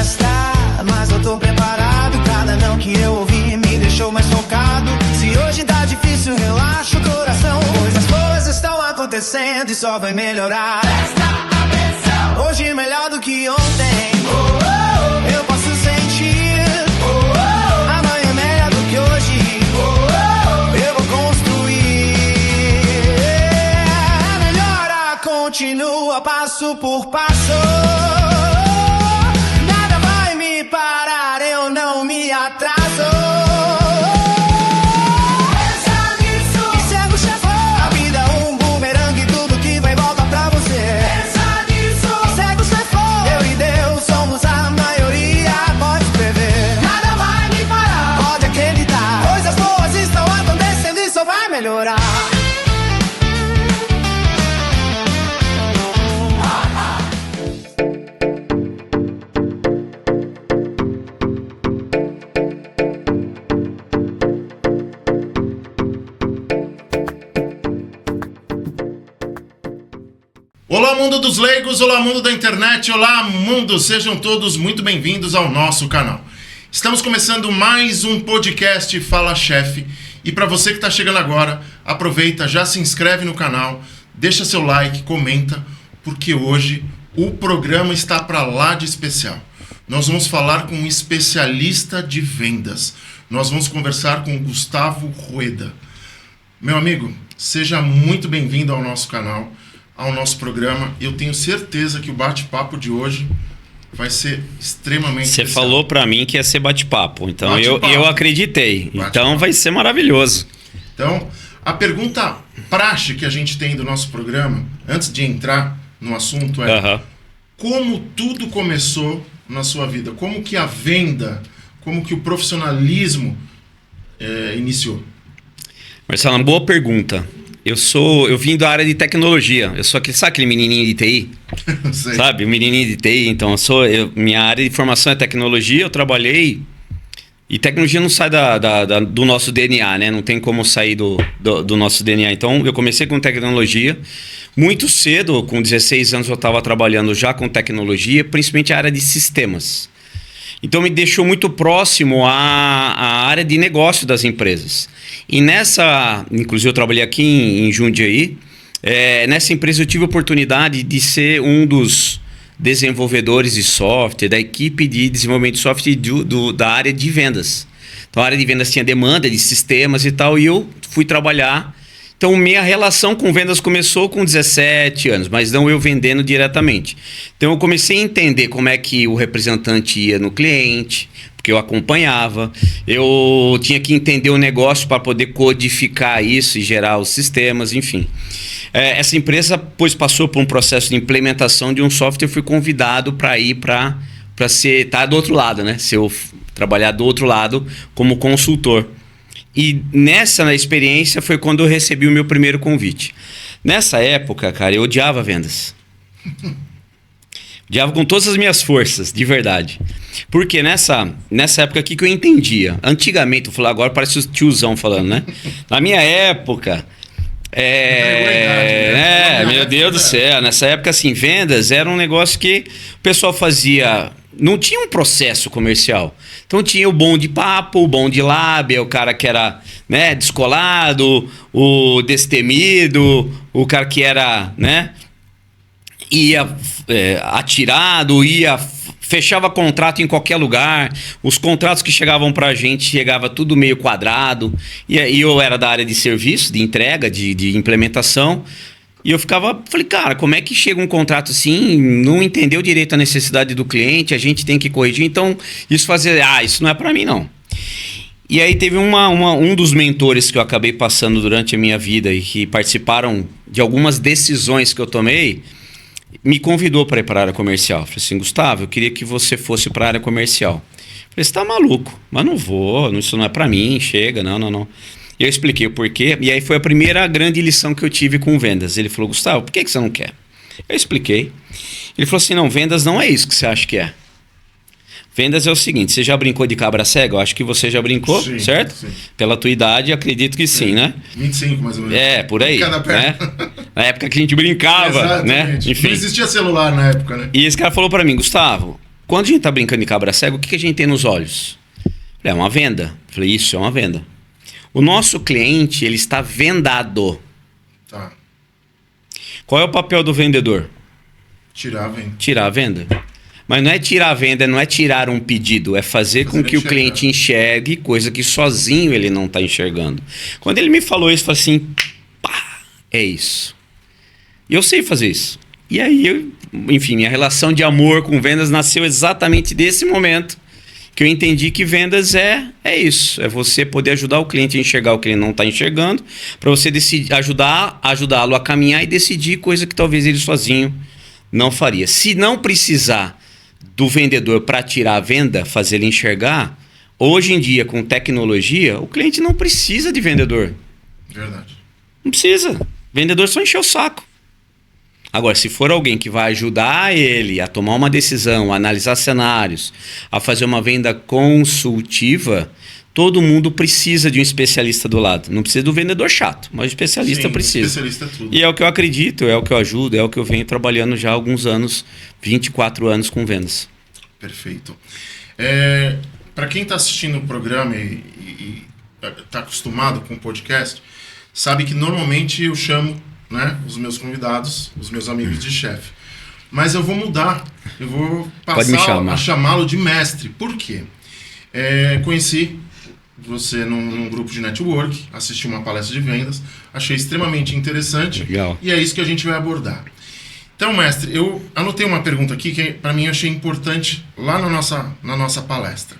festa, mas eu tô preparado. Cada não que eu ouvi me deixou mais focado. Se hoje tá difícil, relaxa o coração, pois as coisas estão acontecendo e só vai melhorar. Presta atenção, hoje melhor do que ontem. Eu posso sentir, amanhã melhor do que hoje. Eu vou construir. Melhora, continua passo por passo. Nada vai me parar, eu não me atraso. Melhorar. Olá, mundo dos leigos, olá, mundo da internet, olá, mundo, sejam todos muito bem-vindos ao nosso canal. Estamos começando mais um podcast Fala Chefe. E para você que está chegando agora, aproveita, já se inscreve no canal, deixa seu like, comenta, porque hoje o programa está para lá de especial. Nós vamos falar com um especialista de vendas. Nós vamos conversar com o Gustavo Rueda. Meu amigo, seja muito bem-vindo ao nosso canal, ao nosso programa. Eu tenho certeza que o bate-papo de hoje vai ser extremamente Você especial. falou pra mim que ia ser bate-papo, então Bate-papo. eu acreditei. Bate-papo. Então vai ser maravilhoso. Então, a pergunta praxe que a gente tem do nosso programa, antes de entrar no assunto, é como tudo começou na sua vida? Como que a venda, como que o profissionalismo iniciou? Marcelo, uma boa pergunta. Eu vim da área de tecnologia. Eu sou aquele menininho de TI? Sei. Sabe? O menininho de TI. Então, minha área de formação é tecnologia. Eu trabalhei... E tecnologia não sai do nosso DNA, né? Não tem como sair do nosso DNA. Então, eu comecei com tecnologia. Muito cedo, com 16 anos, eu estava trabalhando já com tecnologia, principalmente a área de sistemas. Então, me deixou muito próximo à área de negócio das empresas. E inclusive eu trabalhei aqui em Jundiaí, nessa empresa eu tive a oportunidade de ser um dos desenvolvedores de software, da equipe de desenvolvimento de software da área de vendas. Então a área de vendas tinha demanda de sistemas e tal, e eu fui trabalhar. Então minha relação com vendas começou com 17 anos, mas não eu vendendo diretamente. Então eu comecei a entender como é que o representante ia no cliente, porque eu acompanhava, eu tinha que entender o negócio para poder codificar isso e gerar os sistemas, enfim. Essa empresa, pois, passou por um processo de implementação de um software, eu fui convidado para ir para estar do outro lado, né? Trabalhar do outro lado como consultor. E nessa experiência foi quando eu recebi o meu primeiro convite. Nessa época, cara, eu odiava vendas. Odiava com todas as minhas forças, de verdade. Porque nessa época aqui que eu entendia. Antigamente, eu falei, agora parece o tiozão falando, né? Na minha época... meu Deus do céu. Nessa época, assim, vendas era um negócio que o pessoal fazia... Não tinha um processo comercial. Então tinha o bom de papo, o bom de lábia, o cara que era, né, descolado, o destemido, o cara que era, né, ia atirado, fechava contrato em qualquer lugar. Os contratos que chegavam pra gente chegava tudo meio quadrado. E eu era da área de serviço, de entrega, de implementação. E eu falei, cara, como é que chega um contrato assim, não entendeu direito a necessidade do cliente, a gente tem que corrigir, então isso não é pra mim não. E aí teve um dos mentores que eu acabei passando durante a minha vida e que participaram de algumas decisões que eu tomei, me convidou para ir para a área comercial. Falei assim, Gustavo, eu queria que você fosse para a área comercial. Falei, você tá maluco, mas não vou, isso não é para mim, chega, não. E eu expliquei o porquê, e aí foi a primeira grande lição que eu tive com vendas. Ele falou, Gustavo, por que você não quer? Eu expliquei. Ele falou assim, não, vendas não é isso que você acha que é. Vendas é o seguinte, você já brincou de cabra cega? Eu acho que você já brincou, sim, certo? Sim. Pela tua idade, acredito que sim, né? 25 mais ou menos. Por aí, né? Na época que a gente brincava, né? Enfim. Não existia celular na época, né? E esse cara falou pra mim, Gustavo, quando a gente tá brincando de cabra cega, o que a gente tem nos olhos? É uma venda. Falei, isso é uma venda. O nosso cliente, ele está vendado. Tá. Qual é o papel do vendedor? Tirar a venda. Tirar a venda. Mas não é tirar a venda, não é tirar um pedido, é fazer com que o cliente enxergue coisa que sozinho ele não está enxergando. Quando ele me falou isso, eu falei assim, pá, é isso. E eu sei fazer isso. E aí, enfim, minha relação de amor com vendas nasceu exatamente desse momento que eu entendi que vendas é isso. É você poder ajudar o cliente a enxergar o que ele não está enxergando, para você decidir, ajudá-lo a caminhar e decidir coisa que talvez ele sozinho não faria. Se não precisar do vendedor para tirar a venda, fazer ele enxergar, hoje em dia, com tecnologia, o cliente não precisa de vendedor. Verdade. Não precisa. Vendedor só encher o saco. Agora, se for alguém que vai ajudar ele a tomar uma decisão, a analisar cenários, a fazer uma venda consultiva, todo mundo precisa de um especialista do lado. Não precisa do vendedor chato, mas o especialista precisa. Especialista é tudo. E é o que eu acredito, é o que eu ajudo, é o que eu venho trabalhando já há alguns anos, 24 anos com vendas. Perfeito. Para quem está assistindo o programa e está acostumado com o podcast, sabe que normalmente eu chamo, né, os meus convidados, os meus amigos de chefe. Mas eu vou mudar, eu vou passar a chamá-lo de mestre. Por quê? Conheci você num grupo de network, assisti uma palestra de vendas, achei extremamente interessante. Legal. E é isso que a gente vai abordar. Então, mestre, eu anotei uma pergunta aqui que para mim eu achei importante lá na nossa palestra.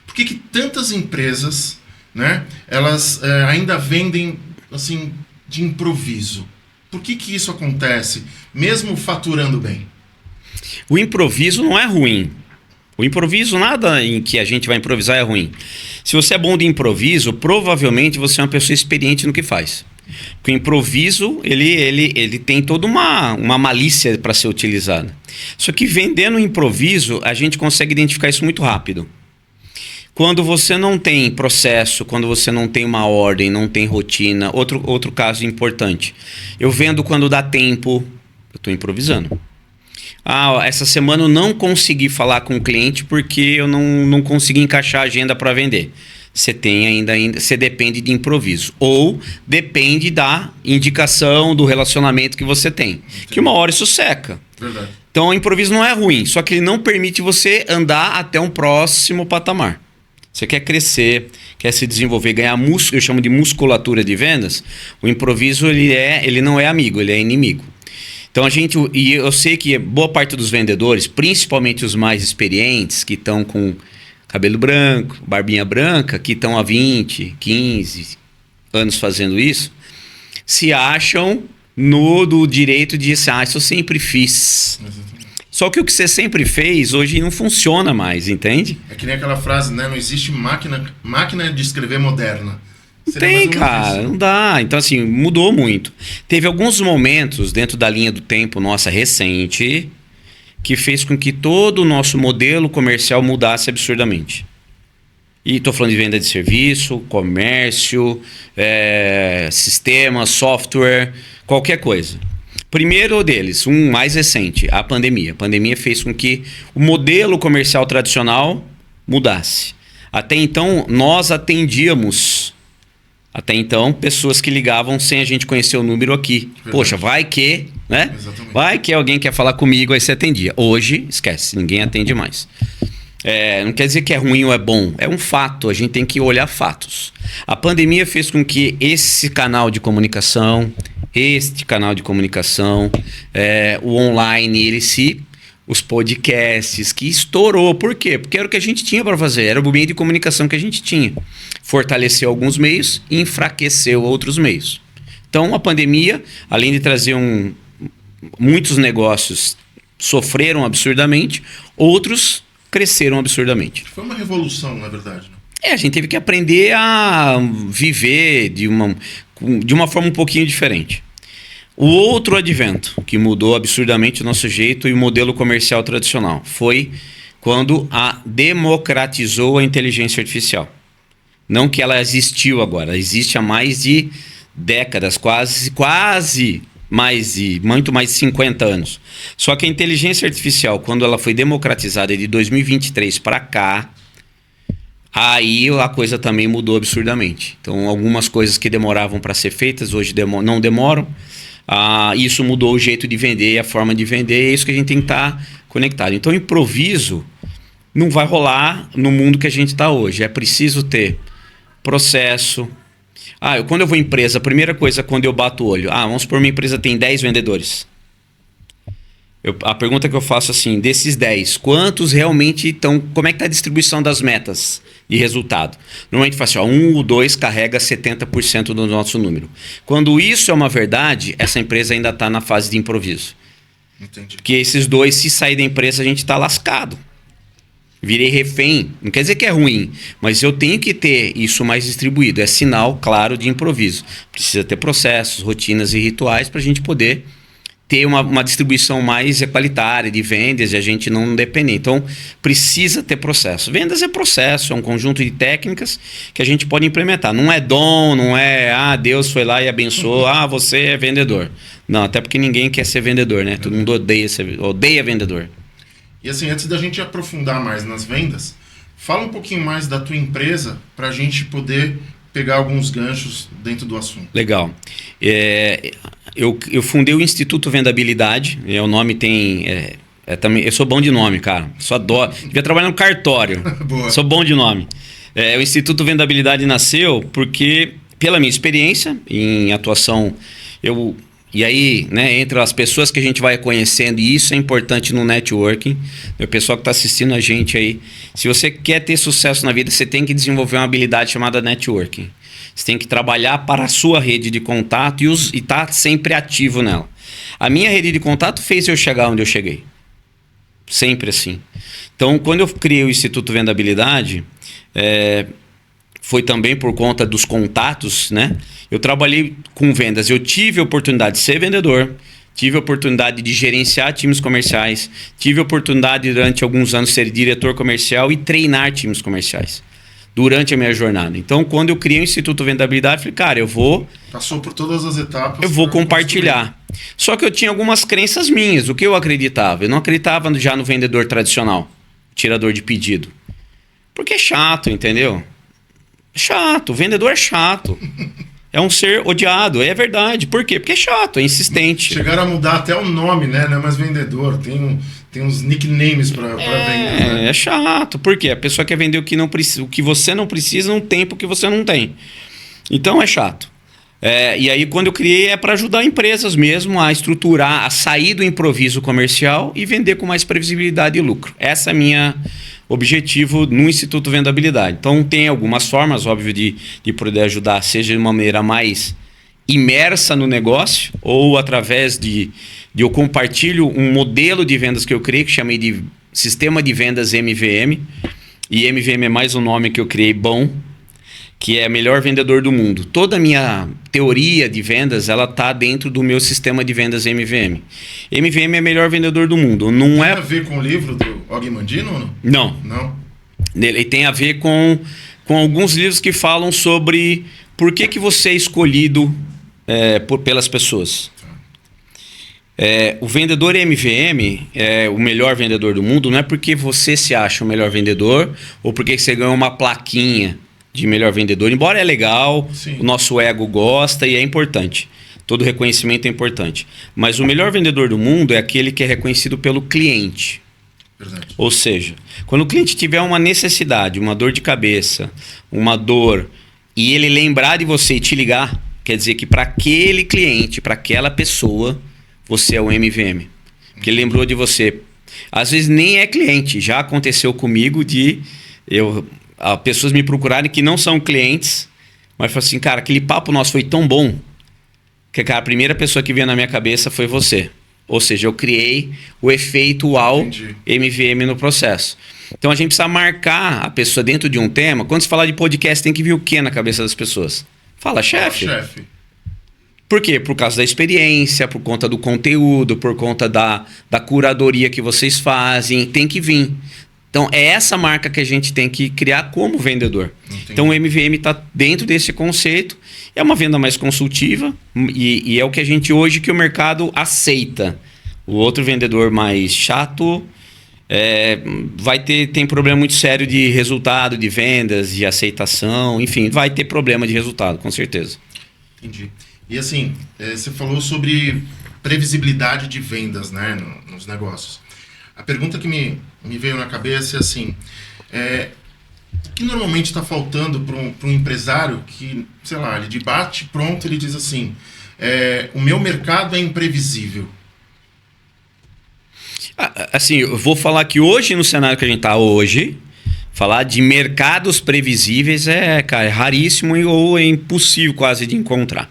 Por que tantas empresas, né, elas ainda vendem assim de improviso? Por que isso acontece, mesmo faturando bem? O improviso não é ruim. O improviso, nada em que a gente vai improvisar é ruim. Se você é bom de improviso, provavelmente você é uma pessoa experiente no que faz. Porque o improviso, ele tem toda uma malícia para ser utilizada. Só que vendendo improviso, a gente consegue identificar isso muito rápido. Quando você não tem processo, quando você não tem uma ordem, não tem rotina, outro caso importante. Eu vendo quando dá tempo, eu estou improvisando. Essa semana eu não consegui falar com o cliente porque eu não consegui encaixar a agenda para vender. Você você depende de improviso. Ou depende da indicação do relacionamento que você tem. Entendi. Que uma hora isso seca. Verdade. Então o improviso não é ruim, só que ele não permite você andar até um próximo patamar. Você quer crescer, quer se desenvolver, ganhar músculo, eu chamo de musculatura de vendas. O improviso ele não é amigo, ele é inimigo. Então eu sei que boa parte dos vendedores, principalmente os mais experientes, que estão com cabelo branco, barbinha branca, que estão há 20, 15 anos fazendo isso, se acham do direito de dizer, isso eu sempre fiz. Exatamente. Só que o que você sempre fez, hoje não funciona mais, entende? É que nem aquela frase, né? Não existe máquina de escrever moderna. Tem, cara, não dá. Então, assim, mudou muito. Teve alguns momentos dentro da linha do tempo nossa recente que fez com que todo o nosso modelo comercial mudasse absurdamente. E estou falando de venda de serviço, comércio, sistema, software, qualquer coisa. Primeiro deles, um mais recente, a pandemia. A pandemia fez com que o modelo comercial tradicional mudasse. Até então, nós atendíamos pessoas que ligavam sem a gente conhecer o número aqui. Verdade. Poxa, vai que, né? Exatamente. Vai que alguém quer falar comigo, aí você atendia. Hoje, esquece, ninguém atende mais. Não quer dizer que é ruim ou é bom, é um fato, a gente tem que olhar fatos. A pandemia fez com que este canal de comunicação, o online, os podcasts, que estourou. Por quê? Porque era o que a gente tinha para fazer, era o meio de comunicação que a gente tinha. Fortaleceu alguns meios e enfraqueceu outros meios. Então a pandemia, além de trazer muitos negócios sofreram absurdamente, outros cresceram absurdamente. Foi uma revolução, na verdade, né? A gente teve que aprender a viver de uma forma um pouquinho diferente. O outro advento que mudou absurdamente o nosso jeito e o modelo comercial tradicional foi quando democratizou a inteligência artificial. Não que ela existiu agora, ela existe há mais de décadas, quase muito mais de 50 anos. Só que a inteligência artificial, quando ela foi democratizada de 2023 para cá, aí a coisa também mudou absurdamente. Então, algumas coisas que demoravam para ser feitas, hoje não demoram. Isso mudou o jeito de vender, a forma de vender, é isso que a gente tem que estar conectado. Então, improviso não vai rolar no mundo que a gente está hoje. É preciso ter processo. Quando eu vou em empresa, a primeira coisa quando eu bato o olho, vamos supor, minha empresa tem 10 vendedores. A pergunta que eu faço assim, desses 10, quantos realmente estão, como é que está a distribuição das metas de resultado? Normalmente fala assim, 1 ou 2 carrega 70% do nosso número. Quando isso é uma verdade, essa empresa ainda está na fase de improviso. Entendi. Porque esses 2, se sair da empresa, a gente está lascado. Virei refém. Não quer dizer que é ruim, mas eu tenho que ter isso mais distribuído. É sinal, claro, de improviso. Precisa ter processos, rotinas e rituais para a gente poder ter uma distribuição mais equalitária de vendas e a gente não depender. Então, precisa ter processo. Vendas é processo, é um conjunto de técnicas que a gente pode implementar. Não é dom, não é, Deus foi lá e abençoou, você é vendedor. Não, até porque ninguém quer ser vendedor, né? Todo mundo odeia vendedor. E assim, antes da gente aprofundar mais nas vendas, fala um pouquinho mais da tua empresa para a gente poder pegar alguns ganchos dentro do assunto. Legal. Eu fundei o Instituto Vendabilidade, o nome tem... também, eu sou bom de nome, cara. Só adoro. Devia trabalhar no cartório. Boa. Sou bom de nome. O Instituto Vendabilidade nasceu porque, pela minha experiência em atuação, e aí, né, entre as pessoas que a gente vai conhecendo, e isso é importante no networking, o pessoal que está assistindo a gente aí, se você quer ter sucesso na vida, você tem que desenvolver uma habilidade chamada networking. Você tem que trabalhar para a sua rede de contato e estar sempre ativo nela. A minha rede de contato fez eu chegar onde eu cheguei. Sempre assim. Então, quando eu criei o Instituto Vendabilidade, foi também por conta dos contatos, né? Eu trabalhei com vendas, eu tive a oportunidade de ser vendedor, tive a oportunidade de gerenciar times comerciais, tive a oportunidade durante alguns anos de ser diretor comercial e treinar times comerciais durante a minha jornada. Então, quando eu criei o Instituto Vendabilidade, eu falei, cara, Passou por todas as etapas. Eu vou compartilhar. Só que eu tinha algumas crenças minhas, o que eu acreditava. Eu não acreditava já no vendedor tradicional, tirador de pedido. Porque é chato, entendeu? Chato, o vendedor é chato. É um ser odiado, é verdade. Por quê? Porque é chato, é insistente. Chegaram a mudar até o nome, né? Não é mais vendedor, tem uns nicknames para vender. Né? É chato, por quê? A pessoa quer vender o que você não precisa num tempo que você não tem. Então é chato. E aí quando eu criei é para ajudar empresas mesmo a estruturar, a sair do improviso comercial e vender com mais previsibilidade e lucro. Essa é a minha objetivo no Instituto Vendabilidade. Então tem algumas formas, óbvio, de poder ajudar, seja de uma maneira mais imersa no negócio ou através de eu compartilho um modelo de vendas que eu criei, que chamei de Sistema de Vendas MVM. E MVM é mais um nome que eu criei bom, que é melhor vendedor do mundo. Toda a minha teoria de vendas, ela está dentro do meu sistema de vendas MVM. MVM é melhor vendedor do mundo. Não tem a ver com o livro do Og Mandino? Não. Não? Ele tem a ver com alguns livros que falam sobre por que você é escolhido pelas pessoas. O vendedor MVM, o melhor vendedor do mundo, não é porque você se acha o melhor vendedor ou porque você ganhou uma plaquinha de melhor vendedor, embora é legal, sim, o nosso ego gosta e é importante. Todo reconhecimento é importante. Mas o melhor vendedor do mundo é aquele que é reconhecido pelo cliente. Verdade. Ou seja, quando o cliente tiver uma necessidade, uma dor de cabeça, uma dor, e ele lembrar de você e te ligar, quer dizer que para aquele cliente, para aquela pessoa, você é o MVM. Porque ele lembrou de você. Às vezes nem é cliente. Já aconteceu comigo de pessoas me procurarem que não são clientes, mas falam assim, cara, aquele papo nosso foi tão bom que, cara, a primeira pessoa que veio na minha cabeça foi você. Ou seja, eu criei o efeito UAU MVM no processo. Então a gente precisa marcar a pessoa dentro de um tema. Quando se falar de podcast, tem que vir o quê na cabeça das pessoas? Fala, chefe. Por quê? Por causa da experiência, por conta do conteúdo, por conta da curadoria que vocês fazem. Tem que vir. Então, é essa marca que a gente tem que criar como vendedor. Entendi. Então, o MVM está dentro desse conceito. É uma venda mais consultiva e é o que a gente hoje que o mercado aceita. O outro vendedor mais chato tem problema muito sério de resultado, de vendas, de aceitação. Enfim, vai ter problema de resultado, com certeza. Entendi. E assim, você falou sobre previsibilidade de vendas, né, nos negócios. A pergunta que me veio na cabeça é assim, o que normalmente está faltando para um empresário que, sei lá, ele de bate pronto, ele diz assim, o meu mercado é imprevisível. Assim, eu vou falar que hoje, no cenário que a gente está hoje, falar de mercados previsíveis cara, é raríssimo ou é impossível quase de encontrar.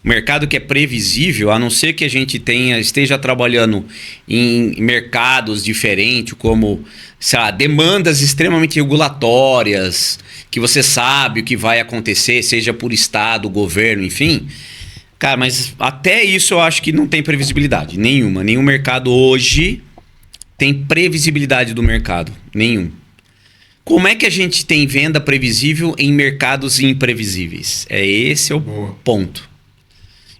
O mercado que é previsível, a não ser que a gente esteja trabalhando em mercados diferentes, como, sei lá, demandas extremamente regulatórias, que você sabe o que vai acontecer, seja por estado, governo, enfim. Cara, mas até isso eu acho que não tem previsibilidade nenhuma. Nenhum mercado hoje tem previsibilidade do mercado. Nenhum. Como é que a gente tem venda previsível em mercados imprevisíveis? Esse é o ponto.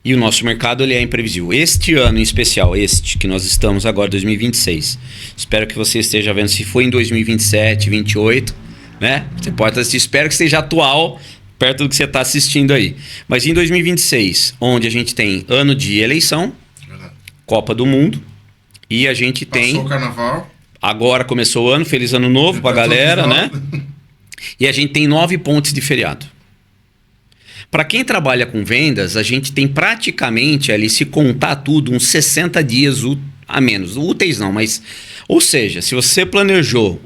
E o nosso mercado ele é imprevisível. Este ano em especial, que nós estamos agora, 2026. Espero que você esteja vendo. Se for em 2027, 2028, né? Você pode assistir. Espero que esteja atual, perto do que você está assistindo aí. Mas em 2026, onde a gente tem ano de eleição, Copa do Mundo, e a gente tem... Passou o carnaval. Agora começou o ano, feliz ano novo pra galera, né? E a gente tem 9 pontos de feriado. Para quem trabalha com vendas, a gente tem praticamente ali, se contar tudo, uns 60 dias a menos. Úteis não, mas... Ou seja, se você planejou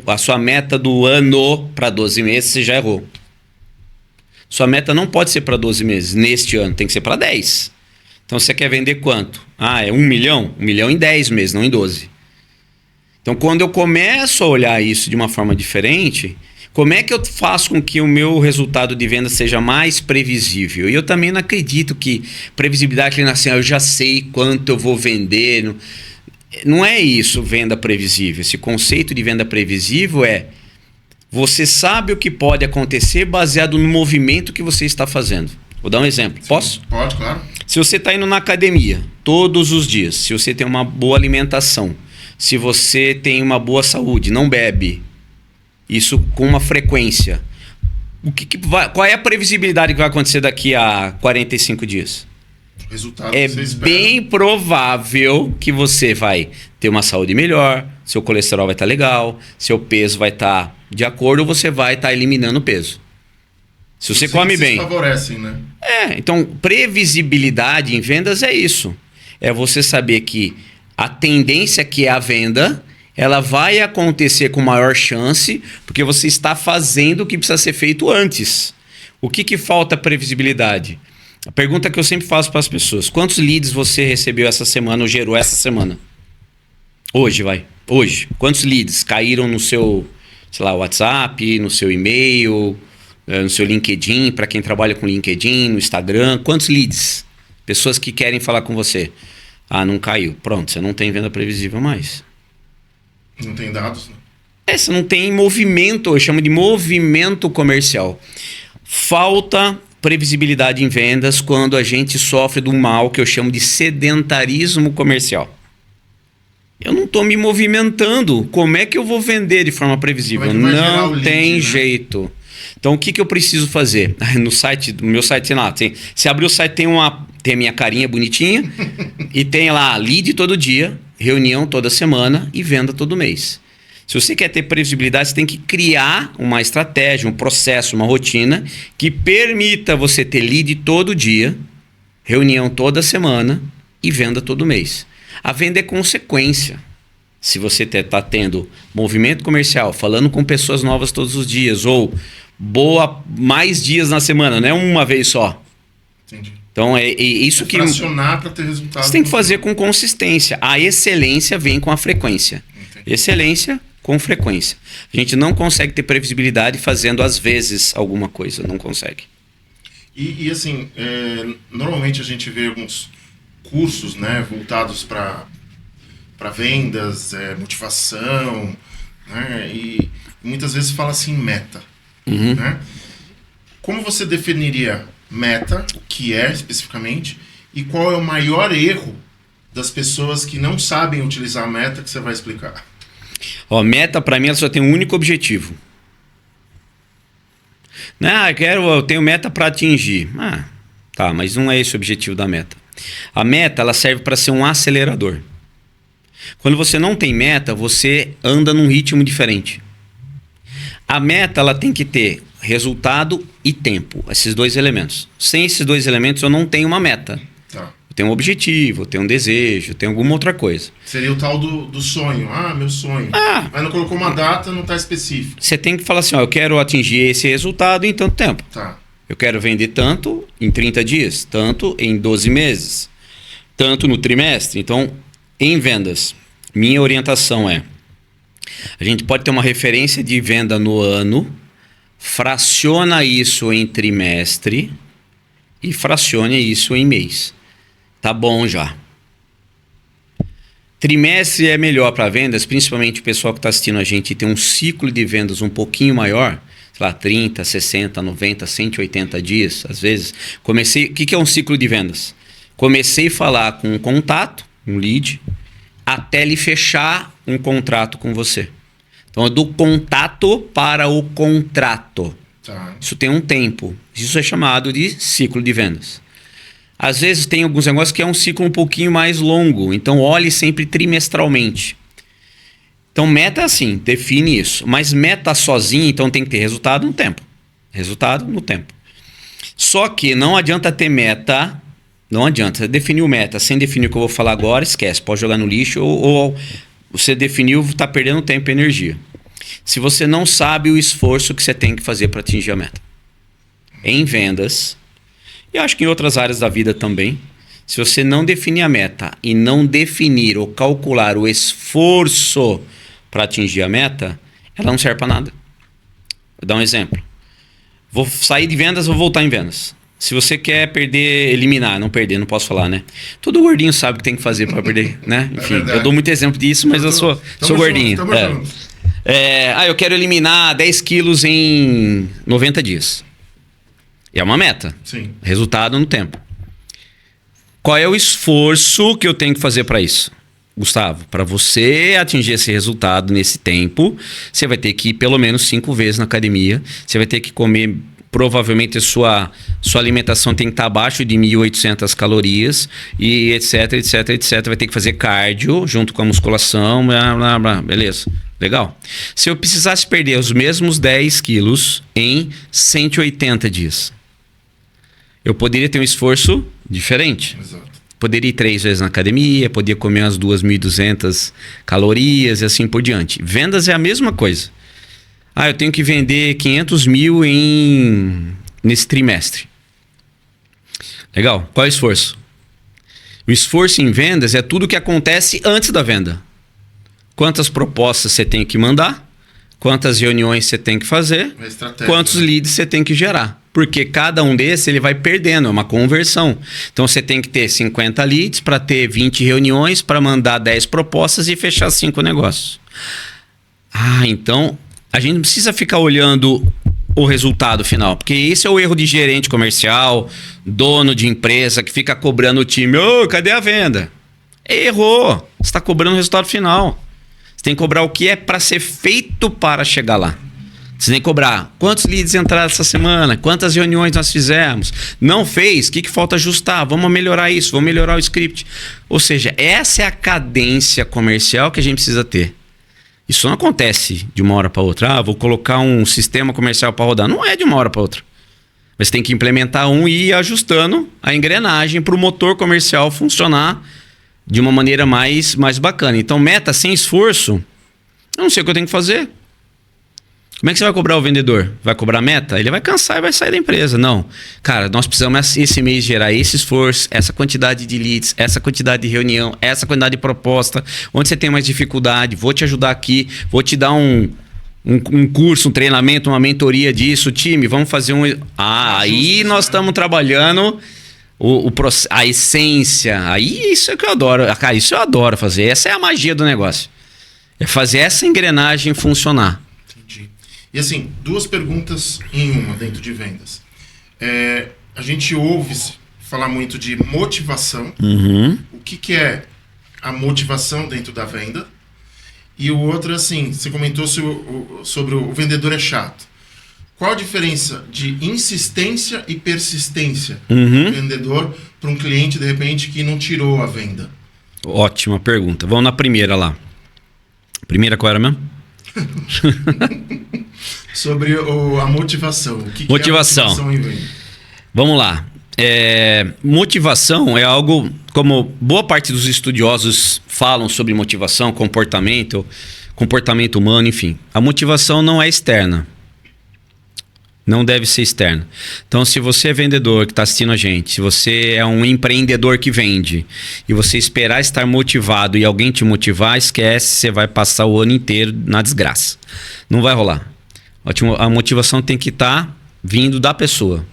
a sua meta do ano para 12 meses, você já errou. Sua meta não pode ser para 12 meses neste ano, tem que ser para 10. Então você quer vender quanto? É 1 milhão? 1 milhão em 10 meses, não em 12. Então quando eu começo a olhar isso de uma forma diferente... Como é que eu faço com que o meu resultado de venda seja mais previsível? E eu também não acredito que previsibilidade, assim, eu já sei quanto eu vou vender. Não é isso, venda previsível. Esse conceito de venda previsível você sabe o que pode acontecer baseado no movimento que você está fazendo. Vou dar um exemplo. Sim, posso? Pode, claro. Se você está indo na academia todos os dias, se você tem uma boa alimentação, se você tem uma boa saúde, não bebe, isso com uma frequência. Qual é a previsibilidade que vai acontecer daqui a 45 dias? O resultado É que você espera. bem provável que você vai ter uma saúde melhor, seu colesterol vai estar legal, seu peso vai estar de acordo ou você vai estar eliminando peso. Se você come bem. Favorecem, né? Então, previsibilidade em vendas é isso. É você saber que a tendência que é a venda... ela vai acontecer com maior chance porque você está fazendo o que precisa ser feito antes. O que falta previsibilidade? A pergunta que eu sempre faço para as pessoas. Quantos leads você recebeu essa semana ou gerou essa semana? Hoje. Quantos leads caíram no seu, sei lá, WhatsApp, no seu e-mail, no seu LinkedIn, para quem trabalha com LinkedIn, no Instagram? Quantos leads? Pessoas que querem falar com você. Não caiu. Pronto, você não tem venda previsível mais. Não tem dados, né? Você não tem movimento, eu chamo de movimento comercial. Falta previsibilidade em vendas quando a gente sofre do mal que eu chamo de sedentarismo comercial. Eu não estou me movimentando. Como é que eu vou vender de forma previsível? Não tem jeito. Então, o que eu preciso fazer? No meu site, sei lá, se abrir o site, tem a minha carinha bonitinha e tem lá lead todo dia, reunião toda semana e venda todo mês. Se você quer ter previsibilidade, você tem que criar uma estratégia, um processo, uma rotina que permita você ter lead todo dia, reunião toda semana e venda todo mês. A venda é consequência. Se você está tendo movimento comercial, falando com pessoas novas todos os dias ou mais dias na semana, não é uma vez só. Entendi. Então é isso que fracionar para ter resultado. Você tem que fazer com consistência. A excelência vem com a frequência. Entendi. Excelência com frequência. A gente não consegue ter previsibilidade fazendo às vezes alguma coisa, não consegue. E assim, normalmente a gente vê alguns cursos, né, voltados para vendas, motivação, né? E muitas vezes fala assim meta. Uhum. Né? Como você definiria meta, o que é especificamente, e qual é o maior erro das pessoas que não sabem utilizar a meta que você vai explicar? Ó, meta para mim ela só tem um único objetivo. Não, eu tenho meta para atingir. Tá, mas não é esse o objetivo da meta. A meta ela serve para ser um acelerador. Quando você não tem meta, você anda num ritmo diferente. A meta ela tem que ter resultado e tempo, esses dois elementos. Sem esses dois elementos eu não tenho uma meta. Tá. Eu tenho um objetivo, eu tenho um desejo, eu tenho alguma outra coisa. Seria o tal do sonho. Meu sonho. Mas não colocou uma data, não está específico. Você tem que falar assim, eu quero atingir esse resultado em tanto tempo. Tá. Eu quero vender tanto em 30 dias, tanto em 12 meses, tanto no trimestre. Então, em vendas, minha orientação é, a gente pode ter uma referência de venda no ano, fraciona isso em trimestre e fracione isso em mês. Tá bom já. Trimestre é melhor para vendas, principalmente o pessoal que está assistindo a gente tem um ciclo de vendas um pouquinho maior, sei lá, 30, 60, 90, 180 dias, às vezes. O que é um ciclo de vendas? Comecei a falar com um contato, um lead, até ele fechar um contrato com você. Então, é do contato para o contrato. Tá. Isso tem um tempo. Isso é chamado de ciclo de vendas. Às vezes tem alguns negócios que é um ciclo um pouquinho mais longo. Então, olhe sempre trimestralmente. Então, meta é assim, define isso. Mas meta sozinho, então tem que ter resultado no tempo. Resultado no tempo. Só que não adianta ter meta. Não adianta. Você definiu meta sem definir o que eu vou falar agora, esquece. Pode jogar no lixo ou você definiu, está perdendo tempo e energia. Se você não sabe o esforço que você tem que fazer para atingir a meta. Em vendas, e acho que em outras áreas da vida também, se você não definir a meta e não definir ou calcular o esforço para atingir a meta, ela não serve para nada. Vou dar um exemplo. Vou sair de vendas, vou voltar em vendas. Se você quer eliminar, não perder, não posso falar, né? Todo gordinho sabe o que tem que fazer para perder, né? Enfim, eu dou muito exemplo disso, mas eu sou gordinho. Eu quero eliminar 10 quilos em 90 dias. É uma meta. Sim. Resultado no tempo. Qual é o esforço que eu tenho que fazer para isso? Gustavo, para você atingir esse resultado nesse tempo, você vai ter que ir pelo menos 5 vezes na academia, você vai ter que comer. Provavelmente sua alimentação tem que estar abaixo de 1.800 calorias e etc. Vai ter que fazer cardio junto com a musculação, blá, blá, blá. Beleza, legal. Se eu precisasse perder os mesmos 10 quilos em 180 dias, eu poderia ter um esforço diferente. Exato. Poderia ir 3 vezes na academia, poderia comer umas 2.200 calorias e assim por diante. Vendas é a mesma coisa. Eu tenho que vender 500 mil nesse trimestre. Legal. Qual é o esforço? O esforço em vendas é tudo que acontece antes da venda. Quantas propostas você tem que mandar, quantas reuniões você tem que fazer, quantos leads você tem que gerar. Porque cada um desses ele vai perdendo, é uma conversão. Então você tem que ter 50 leads para ter 20 reuniões, para mandar 10 propostas e fechar 5 negócios. Então a gente não precisa ficar olhando o resultado final, porque esse é o erro de gerente comercial, dono de empresa que fica cobrando o time. Cadê a venda? Errou. Você está cobrando o resultado final. Você tem que cobrar o que é para ser feito para chegar lá. Você tem que cobrar quantos leads entraram essa semana, quantas reuniões nós fizemos. Não fez? O que falta ajustar? Vamos melhorar isso, vamos melhorar o script. Ou seja, essa é a cadência comercial que a gente precisa ter. Isso não acontece de uma hora para outra. Vou colocar um sistema comercial para rodar. Não é de uma hora para outra. Você tem que implementar e ir ajustando a engrenagem para o motor comercial funcionar de uma maneira mais bacana. Então, meta sem esforço, eu não sei o que eu tenho que fazer. Como é que você vai cobrar o vendedor? Vai cobrar meta? Ele vai cansar e vai sair da empresa. Não. Cara, nós precisamos esse mês gerar esse esforço, essa quantidade de leads, essa quantidade de reunião, essa quantidade de proposta. Onde você tem mais dificuldade, vou te ajudar aqui, vou te dar um curso, um treinamento, uma mentoria disso. Time, vamos fazer aí nós estamos trabalhando a essência. Aí isso é que eu adoro. Cara, isso eu adoro fazer. Essa é a magia do negócio. É fazer essa engrenagem funcionar. Entendi. E assim, 2 perguntas em uma dentro de vendas. A gente ouve falar muito de motivação. O que é a motivação dentro da venda? E o outro, assim, você comentou sobre o vendedor é chato. Qual a diferença de insistência e persistência do vendedor para um cliente, de repente, que não tirou a venda? Ótima pergunta. Vamos na primeira lá. Primeira qual era mesmo? Sobre a motivação. O que Motivação. é a motivação em venda? Vamos lá. Motivação é algo, como boa parte dos estudiosos falam sobre motivação, comportamento humano, enfim. A motivação não é externa. Não deve ser externa. Então, se você é vendedor que está assistindo a gente, se você é um empreendedor que vende e você esperar estar motivado e alguém te motivar, esquece, você vai passar o ano inteiro na desgraça. Não vai rolar. A motivação tem que estar vindo da pessoa.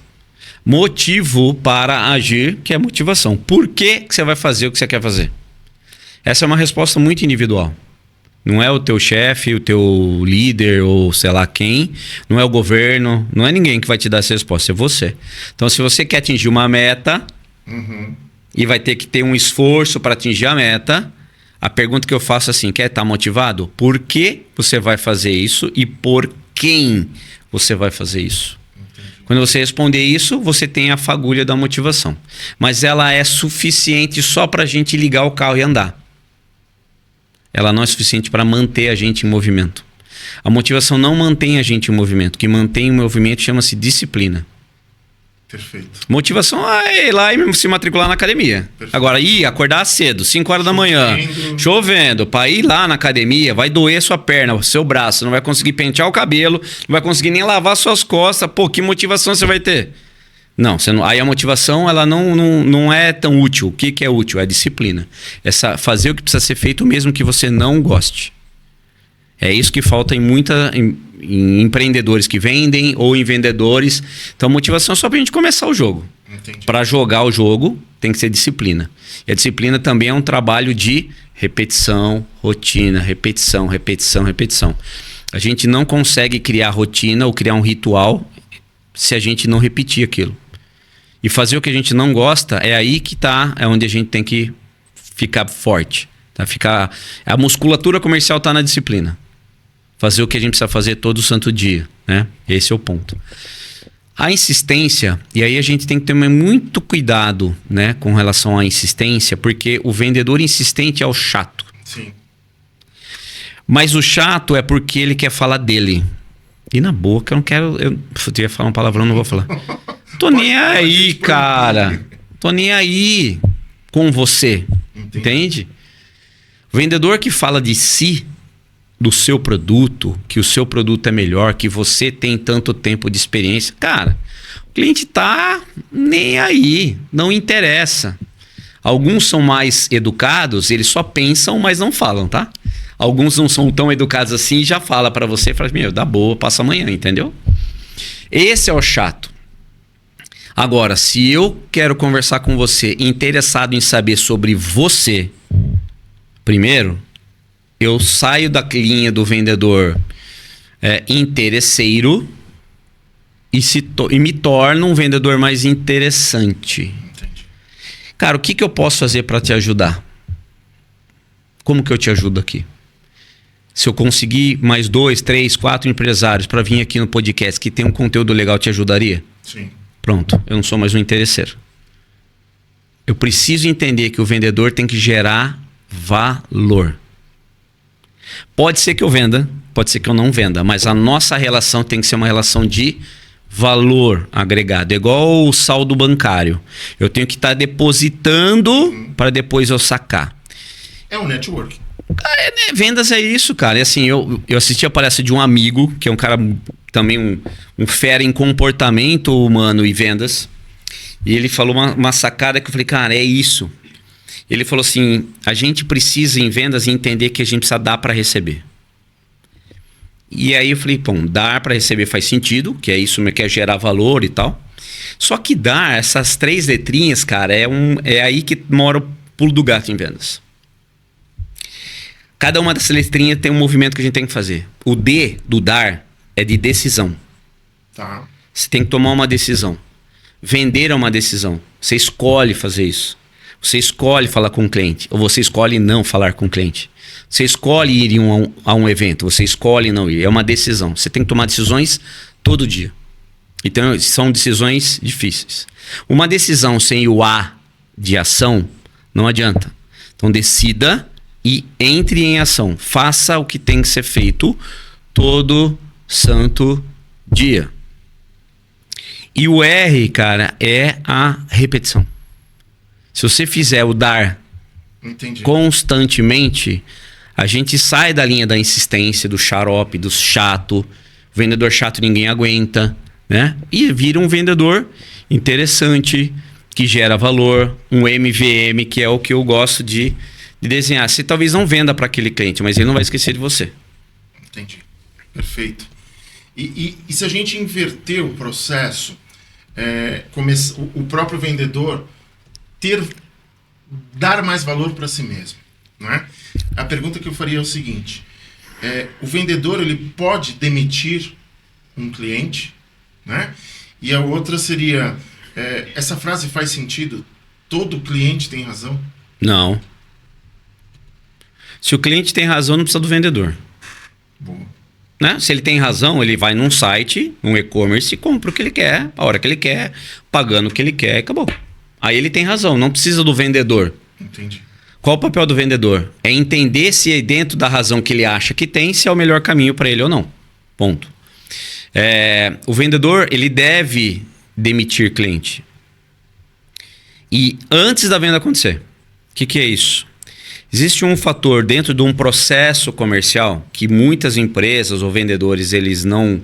Motivo para agir, que é motivação. Por que você vai fazer o que você quer fazer? Essa é uma resposta muito individual. Não é o teu chefe, o teu líder ou sei lá quem. Não é o governo. Não é ninguém que vai te dar essa resposta. É você. Então, se você quer atingir uma meta e vai ter que ter um esforço para atingir a meta, a pergunta que eu faço é assim, quer estar motivado? Por que você vai fazer isso e por quem você vai fazer isso? Quando você responder isso, você tem a fagulha da motivação. Mas ela é suficiente só para a gente ligar o carro e andar. Ela não é suficiente para manter a gente em movimento. A motivação não mantém a gente em movimento. O que mantém o movimento chama-se disciplina. Perfeito. Motivação é ir lá e se matricular na academia. Perfeito. Agora, acordar cedo, 5 horas da manhã, chovendo, para ir lá na academia, vai doer sua perna, seu braço, não vai conseguir pentear o cabelo, não vai conseguir nem lavar suas costas. Pô, que motivação você vai ter? Não, aí a motivação ela não é tão útil. O que é útil? É a disciplina. Fazer o que precisa ser feito mesmo que você não goste. É isso que falta em empreendedores que vendem ou em vendedores. Então, motivação é só para a gente começar o jogo. Para jogar o jogo, tem que ser disciplina. E a disciplina também é um trabalho de repetição, rotina, repetição, repetição, repetição. A gente não consegue criar rotina ou criar um ritual se a gente não repetir aquilo. E fazer o que a gente não gosta é aí que tá, é onde a gente tem que ficar forte. Tá? A musculatura comercial está na disciplina. Fazer o que a gente precisa fazer todo santo dia, né? Esse é o ponto. A insistência, e aí a gente tem que ter muito cuidado, né, com relação à insistência, porque o vendedor insistente é o chato. Sim. Mas o chato é porque ele quer falar dele. E na boca eu não quero... Eu ia falar um palavrão, não vou falar. Tô nem aí, cara. Tô nem aí com você. Entende? O vendedor que fala de si, do seu produto, que o seu produto é melhor, que você tem tanto tempo de experiência. Cara, o cliente tá nem aí. Não interessa. Alguns são mais educados, eles só pensam, mas não falam, tá? Alguns não são tão educados assim e já fala para você, fala, meu, dá boa, passa amanhã, entendeu? Esse é o chato. Agora, se eu quero conversar com você interessado em saber sobre você, primeiro, eu saio da linha do vendedor interesseiro e me torno um vendedor mais interessante. Entendi. Cara, o que eu posso fazer para te ajudar? Como que eu te ajudo aqui? Se eu conseguir mais 2, 3, 4 empresários para vir aqui no podcast que tem um conteúdo legal, te ajudaria? Sim. Pronto, eu não sou mais um interesseiro. Eu preciso entender que o vendedor tem que gerar valor. Pode ser que eu venda, pode ser que eu não venda, mas a nossa relação tem que ser uma relação de valor agregado. É igual o saldo bancário. Eu tenho que estar depositando para depois eu sacar. É um network. Vendas é isso, cara. E assim, eu assisti a palestra de um amigo, que é um cara também um fera em comportamento humano e vendas. E ele falou uma sacada que eu falei, cara, é isso. Ele falou assim, a gente precisa em vendas entender que a gente precisa dar para receber. E aí eu falei, bom, dar para receber faz sentido, que é isso, que é gerar valor e tal. Só que dar, essas 3 letrinhas, cara, é aí que mora o pulo do gato em vendas. Cada uma dessas letrinhas tem um movimento que a gente tem que fazer. O D do dar é de decisão. Tá. Você tem que tomar uma decisão. Vender é uma decisão. Você escolhe fazer isso. Você escolhe falar com o cliente. Ou você escolhe não falar com o cliente. Você escolhe ir a um evento. Você escolhe não ir. É uma decisão. Você tem que tomar decisões todo dia. Então, são decisões difíceis. Uma decisão sem o A de ação não adianta. Então, decida e entre em ação. Faça o que tem que ser feito todo santo dia. E o R, cara, é a repetição. Se você fizer o dar Entendi. constantemente, a gente sai da linha da insistência, do xarope, do chato. O vendedor chato ninguém aguenta, né? E vira um vendedor interessante, que gera valor, um MVM, que é o que eu gosto de desenhar. Você talvez não venda para aquele cliente, mas ele não vai esquecer de você. Entendi. Perfeito. E se a gente inverter o processo, o próprio vendedor dar mais valor para si mesmo, né? A pergunta que eu faria é o seguinte: o vendedor ele pode demitir um cliente, né? E a outra seria, essa frase faz sentido? Todo cliente tem razão? Não. Se o cliente tem razão, não precisa do vendedor. Boa. Né? Se ele tem razão, ele vai num site, num e-commerce e compra o que ele quer, a hora que ele quer, pagando o que ele quer e acabou. Aí ele tem razão, não precisa do vendedor. Entendi. Qual o papel do vendedor? É entender se é dentro da razão que ele acha que tem, se é o melhor caminho para ele ou não. Ponto. O vendedor, ele deve demitir cliente. E antes da venda acontecer. O que é isso? Existe um fator dentro de um processo comercial que muitas empresas ou vendedores eles não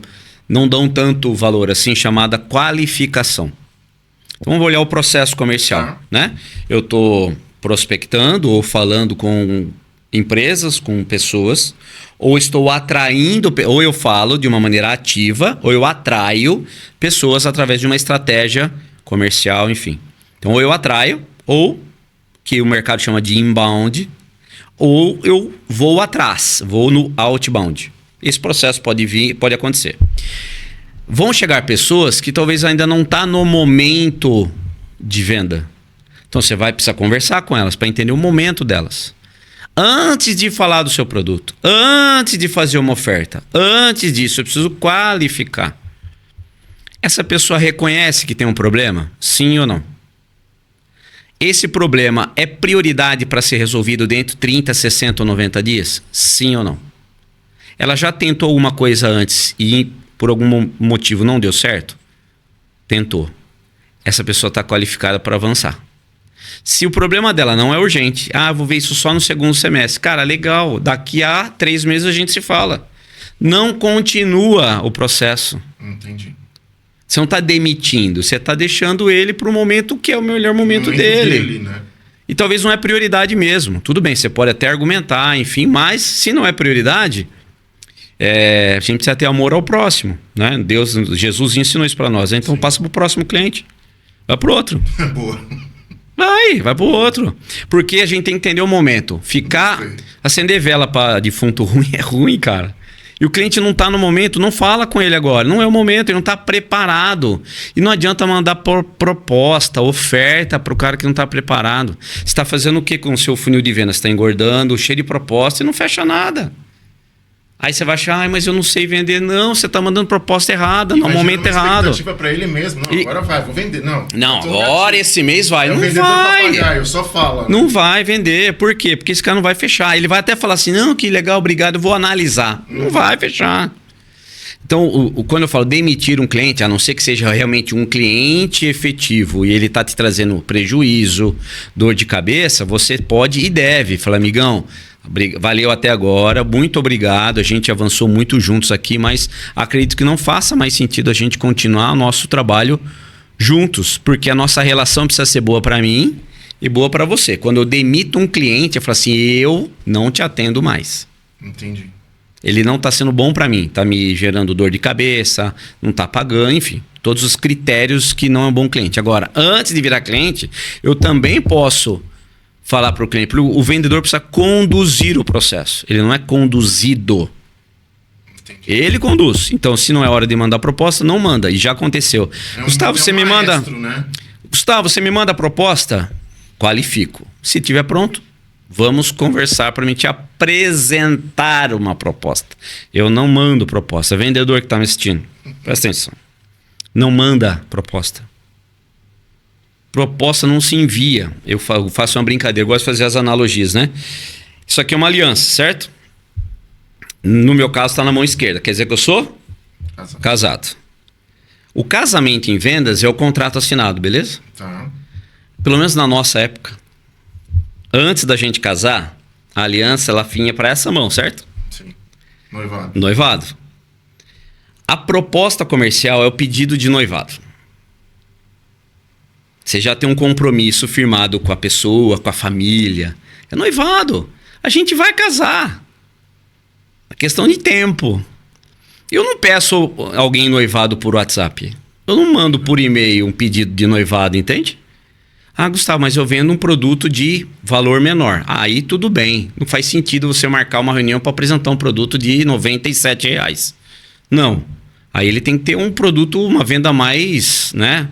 dão tanto valor assim, chamada qualificação. Então vamos olhar o processo comercial, né? Eu estou prospectando ou falando com empresas, com pessoas, ou estou atraindo, ou eu falo de uma maneira ativa, ou eu atraio pessoas através de uma estratégia comercial, enfim. Então ou eu atraio, ou que o mercado chama de inbound, ou eu vou atrás, vou no outbound. Esse processo pode acontecer. Vão chegar pessoas que talvez ainda não estão no momento de venda. Então você vai precisar conversar com elas para entender o momento delas. Antes de falar do seu produto, antes de fazer uma oferta, antes disso eu preciso qualificar. Essa pessoa reconhece que tem um problema? Sim ou não? Esse problema é prioridade para ser resolvido dentro de 30, 60 ou 90 dias? Sim ou não? Ela já tentou alguma coisa antes e por algum motivo não deu certo? Tentou. Essa pessoa está qualificada para avançar. Se o problema dela não é urgente, vou ver isso só no segundo semestre. Cara, legal, daqui a 3 meses a gente se fala. Não continua o processo. Entendi. Você não está demitindo, você está deixando ele para o momento que é o melhor momento dele. Né? E talvez não é prioridade mesmo. Tudo bem, você pode até argumentar, enfim, mas se não é prioridade, a gente precisa ter amor ao próximo. Né? Jesus ensinou isso para nós. Então passa para o próximo cliente. Vai para o outro. Boa. Vai para o outro. Porque a gente tem que entender o momento. Acender vela para defunto ruim é ruim, cara. E o cliente não está no momento, não fala com ele agora. Não é o momento, ele não está preparado. E não adianta mandar proposta, oferta para o cara que não está preparado. Você está fazendo o que com o seu funil de venda? Você está engordando, cheio de proposta e não fecha nada. Aí você vai achar, mas eu não sei vender. Não, você está mandando proposta errada, no momento errado. Expectativa para ele mesmo. Não, agora vai, vou vender. Não, agora esse mês vai. Não vai. Papagaio, só fala. Né? Não vai vender. Por quê? Porque esse cara não vai fechar. Ele vai até falar assim, não, que legal, obrigado, eu vou analisar. Não vai fechar. Então, quando eu falo demitir um cliente, a não ser que seja realmente um cliente efetivo e ele está te trazendo prejuízo, dor de cabeça, você pode e deve falar, amigão, valeu até agora, muito obrigado, a gente avançou muito juntos aqui, mas acredito que não faça mais sentido a gente continuar o nosso trabalho juntos, porque a nossa relação precisa ser boa para mim e boa para você. Quando eu demito um cliente, eu falo assim, eu não te atendo mais. Entendi. Ele não está sendo bom para mim, está me gerando dor de cabeça, não está pagando, enfim, todos os critérios que não é um bom cliente. Agora, antes de virar cliente, eu também posso falar para o cliente. O vendedor precisa conduzir o processo. Ele não é conduzido. Entendi. Ele conduz. Então, se não é hora de mandar a proposta, não manda. E já aconteceu. Gustavo, você me manda... Né? Gustavo, você me manda a proposta? Qualifico. Se tiver pronto, vamos conversar para me te apresentar uma proposta. Eu não mando proposta. Vendedor que está me assistindo, presta atenção. Não manda proposta. Proposta não se envia. Eu faço uma brincadeira, eu gosto de fazer as analogias, né? Isso aqui é uma aliança, certo? No meu caso está na mão esquerda. Quer dizer que eu sou? Casado. O casamento em vendas é o contrato assinado, beleza? Tá. Pelo menos na nossa época. Antes da gente casar, a aliança ela vinha para essa mão, certo? Sim. Noivado. Noivado. A proposta comercial é o pedido de noivado. Você já tem um compromisso firmado com a pessoa, com a família. É noivado. A gente vai casar. É questão de tempo. Eu não peço alguém noivado por WhatsApp. Eu não mando por e-mail um pedido de noivado, entende? Ah, Gustavo, mas eu vendo um produto de valor menor. Aí tudo bem. Não faz sentido você marcar uma reunião para apresentar um produto de R$ 97. Não. Aí ele tem que ter um produto, uma venda mais, né,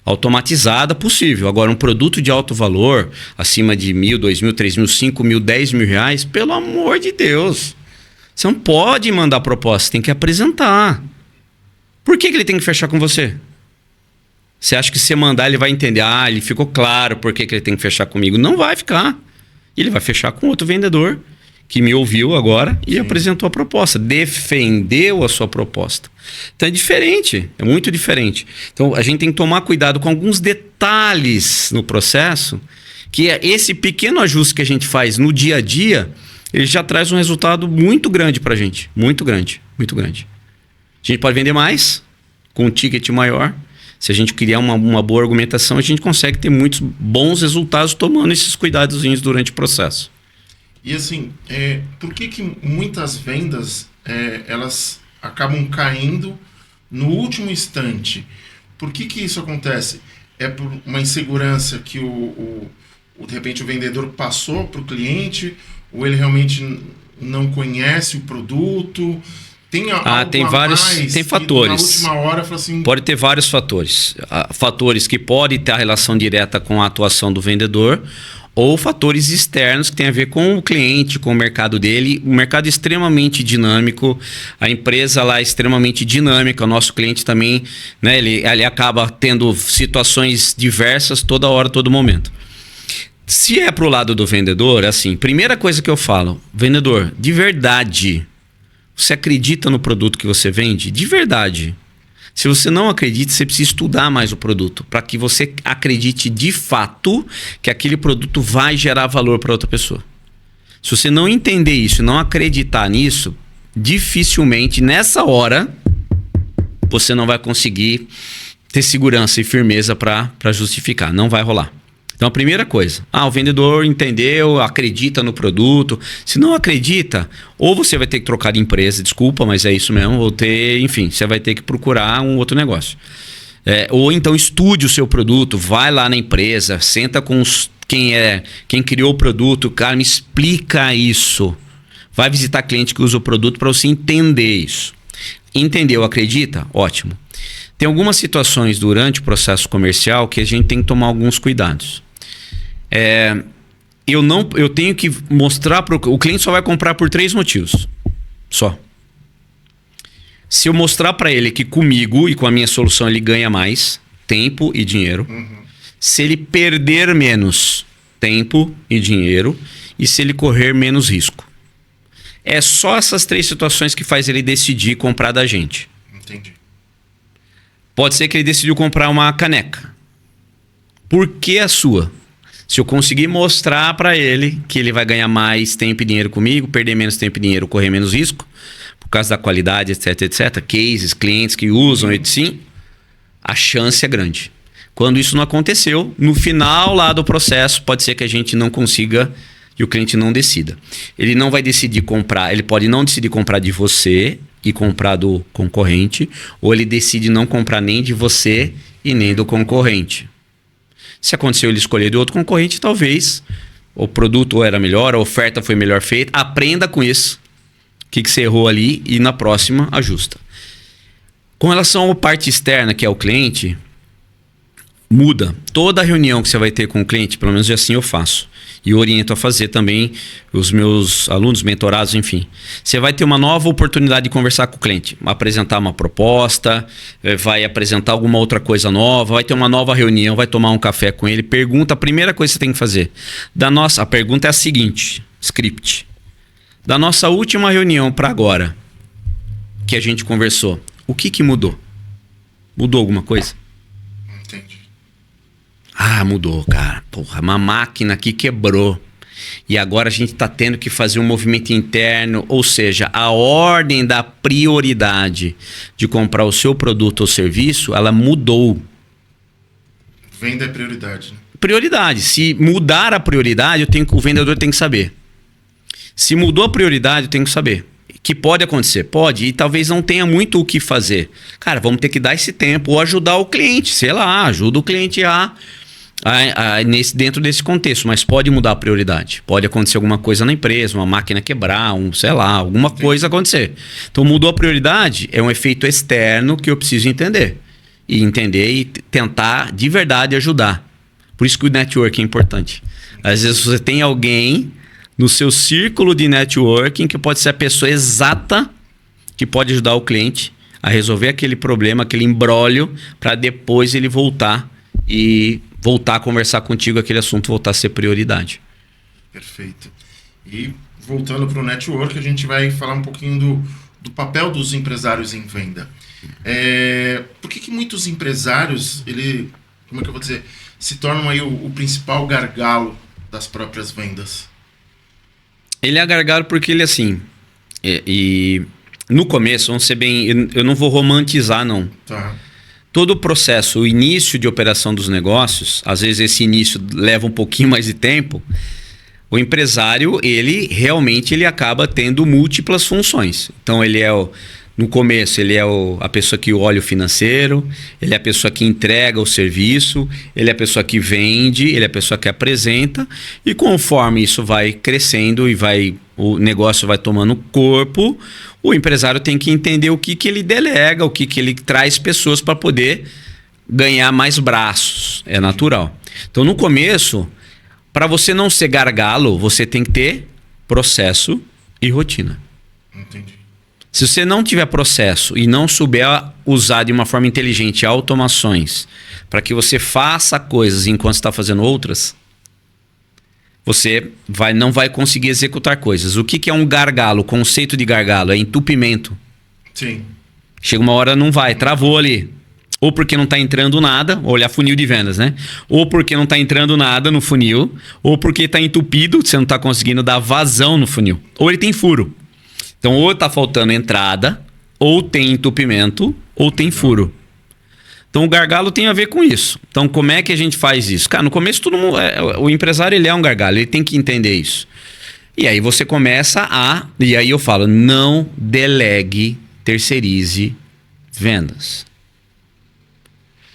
automatizada possível. Agora, um produto de alto valor, acima de R$ 1.000, R$ 2.000, R$ 3.000, R$ 5.000, R$ 10.000, pelo amor de Deus. Você não pode mandar proposta, tem que apresentar. Por que ele tem que fechar com você? Você acha que se você mandar ele vai entender? Ah, ele ficou claro por que ele tem que fechar comigo. Não vai ficar. Ele vai fechar com outro vendedor que me ouviu agora e apresentou a proposta. Defendeu a sua proposta. Então é diferente, é muito diferente. Então a gente tem que tomar cuidado com alguns detalhes no processo, que é esse pequeno ajuste que a gente faz no dia a dia, ele já traz um resultado muito grande para a gente. Muito grande, muito grande. A gente pode vender mais, com um ticket maior. Se a gente criar uma boa argumentação, a gente consegue ter muitos bons resultados tomando esses cuidadozinhos durante o processo. E assim, por que muitas vendas elas acabam caindo no último instante? Por que isso acontece? É por uma insegurança que de repente o vendedor passou para o cliente, ou ele realmente não conhece o produto? Tem Tem fatores. Na última hora fala assim, pode ter vários fatores. Fatores que podem ter a relação direta com a atuação do vendedor, ou fatores externos que tem a ver com o cliente, com o mercado dele. O mercado é extremamente dinâmico, a empresa lá é extremamente dinâmica, o nosso cliente também, né, ele acaba tendo situações diversas toda hora, todo momento. Se é pro lado do vendedor, assim, primeira coisa que eu falo, vendedor, de verdade, você acredita no produto que você vende? De verdade. Se você não acredita, você precisa estudar mais o produto para que você acredite de fato que aquele produto vai gerar valor para outra pessoa. Se você não entender isso, não acreditar nisso, dificilmente nessa hora você não vai conseguir ter segurança e firmeza para justificar. Não vai rolar. Então, a primeira coisa, o vendedor entendeu, acredita no produto. Se não acredita, ou você vai ter que trocar de empresa, desculpa, mas é isso mesmo, você vai ter que procurar um outro negócio. Ou então estude o seu produto, vai lá na empresa, senta com quem criou o produto, cara, me explica isso. Vai visitar cliente que usa o produto para você entender isso. Entendeu, acredita? Ótimo. Tem algumas situações durante o processo comercial que a gente tem que tomar alguns cuidados. Eu tenho que mostrar para o cliente só vai comprar por 3 motivos. Só. Se eu mostrar para ele que comigo e com a minha solução ele ganha mais tempo e dinheiro, se ele perder menos tempo e dinheiro e se ele correr menos risco. É só essas 3 situações que faz ele decidir comprar da gente. Entendi. Pode ser que ele decidiu comprar uma caneca. Por que a sua? Se eu conseguir mostrar para ele que ele vai ganhar mais tempo e dinheiro comigo, perder menos tempo e dinheiro, correr menos risco, por causa da qualidade, etc, etc, cases, clientes que usam, etc, a chance é grande. Quando isso não aconteceu, no final lá do processo, pode ser que a gente não consiga e o cliente não decida. Ele não vai decidir comprar, ele pode não decidir comprar de você e comprar do concorrente, ou ele decide não comprar nem de você e nem do concorrente. Se aconteceu ele escolher do outro concorrente, talvez o produto era melhor, a oferta foi melhor feita. Aprenda com isso. O que você errou ali e na próxima ajusta. Com relação à parte externa, que é o cliente, muda. Toda reunião que você vai ter com o cliente, pelo menos assim eu faço. E oriento a fazer também os meus alunos, mentorados, enfim. Você vai ter uma nova oportunidade de conversar com o cliente. Apresentar uma proposta, vai apresentar alguma outra coisa nova, vai ter uma nova reunião, vai tomar um café com ele. Pergunta, a primeira coisa que você tem que fazer. A pergunta é a seguinte, script. Da nossa última reunião para agora, que a gente conversou, o que mudou? Mudou alguma coisa? Entendi. Ah, mudou, cara. Porra, uma máquina aqui quebrou. E agora a gente está tendo que fazer um movimento interno, ou seja, a ordem da prioridade de comprar o seu produto ou serviço, ela mudou. Venda é prioridade. Né? Prioridade. Se mudar a prioridade, o vendedor tem que saber. Se mudou a prioridade, eu tenho que saber. Que pode acontecer? Pode. E talvez não tenha muito o que fazer. Cara, vamos ter que dar esse tempo ou ajudar o cliente. Sei lá, ajuda o cliente dentro desse contexto. Mas pode mudar a prioridade. Pode acontecer alguma coisa na empresa, uma máquina quebrar, alguma coisa acontecer. Então mudou a prioridade, é um efeito externo que eu preciso entender. E entender e tentar de verdade ajudar. Por isso que o network é importante. Às vezes você tem alguém no seu círculo de networking, que pode ser a pessoa exata que pode ajudar o cliente a resolver aquele problema, aquele imbróglio, para depois ele voltar a conversar contigo, aquele assunto voltar a ser prioridade. Perfeito. E voltando para o network, a gente vai falar um pouquinho do papel dos empresários em venda. Por que muitos empresários, como é que eu vou dizer, se tornam aí o principal gargalo das próprias vendas? Ele é gargalo porque ele assim, e no começo, vamos ser bem, eu não vou romantizar não. Tá. Todo o processo, o início de operação dos negócios, às vezes esse início leva um pouquinho mais de tempo, o empresário, ele realmente acaba tendo múltiplas funções. Então no começo ele é a pessoa que olha o financeiro, ele é a pessoa que entrega o serviço, ele é a pessoa que vende, ele é a pessoa que apresenta, e conforme isso vai crescendo e o negócio vai tomando corpo, o empresário tem que entender o que ele delega, o que ele traz pessoas para poder ganhar mais braços. É natural. Então no começo, para você não ser gargalo, você tem que ter processo e rotina. Entendi. Se você não tiver processo e não souber usar de uma forma inteligente automações para que você faça coisas enquanto está fazendo outras, você não vai conseguir executar coisas. O que é um gargalo? O conceito de gargalo é entupimento. Sim. Chega uma hora, não vai, travou ali. Ou porque não está entrando nada, olhar funil de vendas, né? Ou porque não está entrando nada no funil, ou porque está entupido, você não está conseguindo dar vazão no funil. Ou ele tem furo. Então, ou está faltando entrada, ou tem entupimento, ou tem furo. Então, o gargalo tem a ver com isso. Então, como é que a gente faz isso? Cara, no começo, todo mundo, o empresário ele é um gargalo, ele tem que entender isso. E aí você começa e aí eu falo, não delegue, terceirize vendas.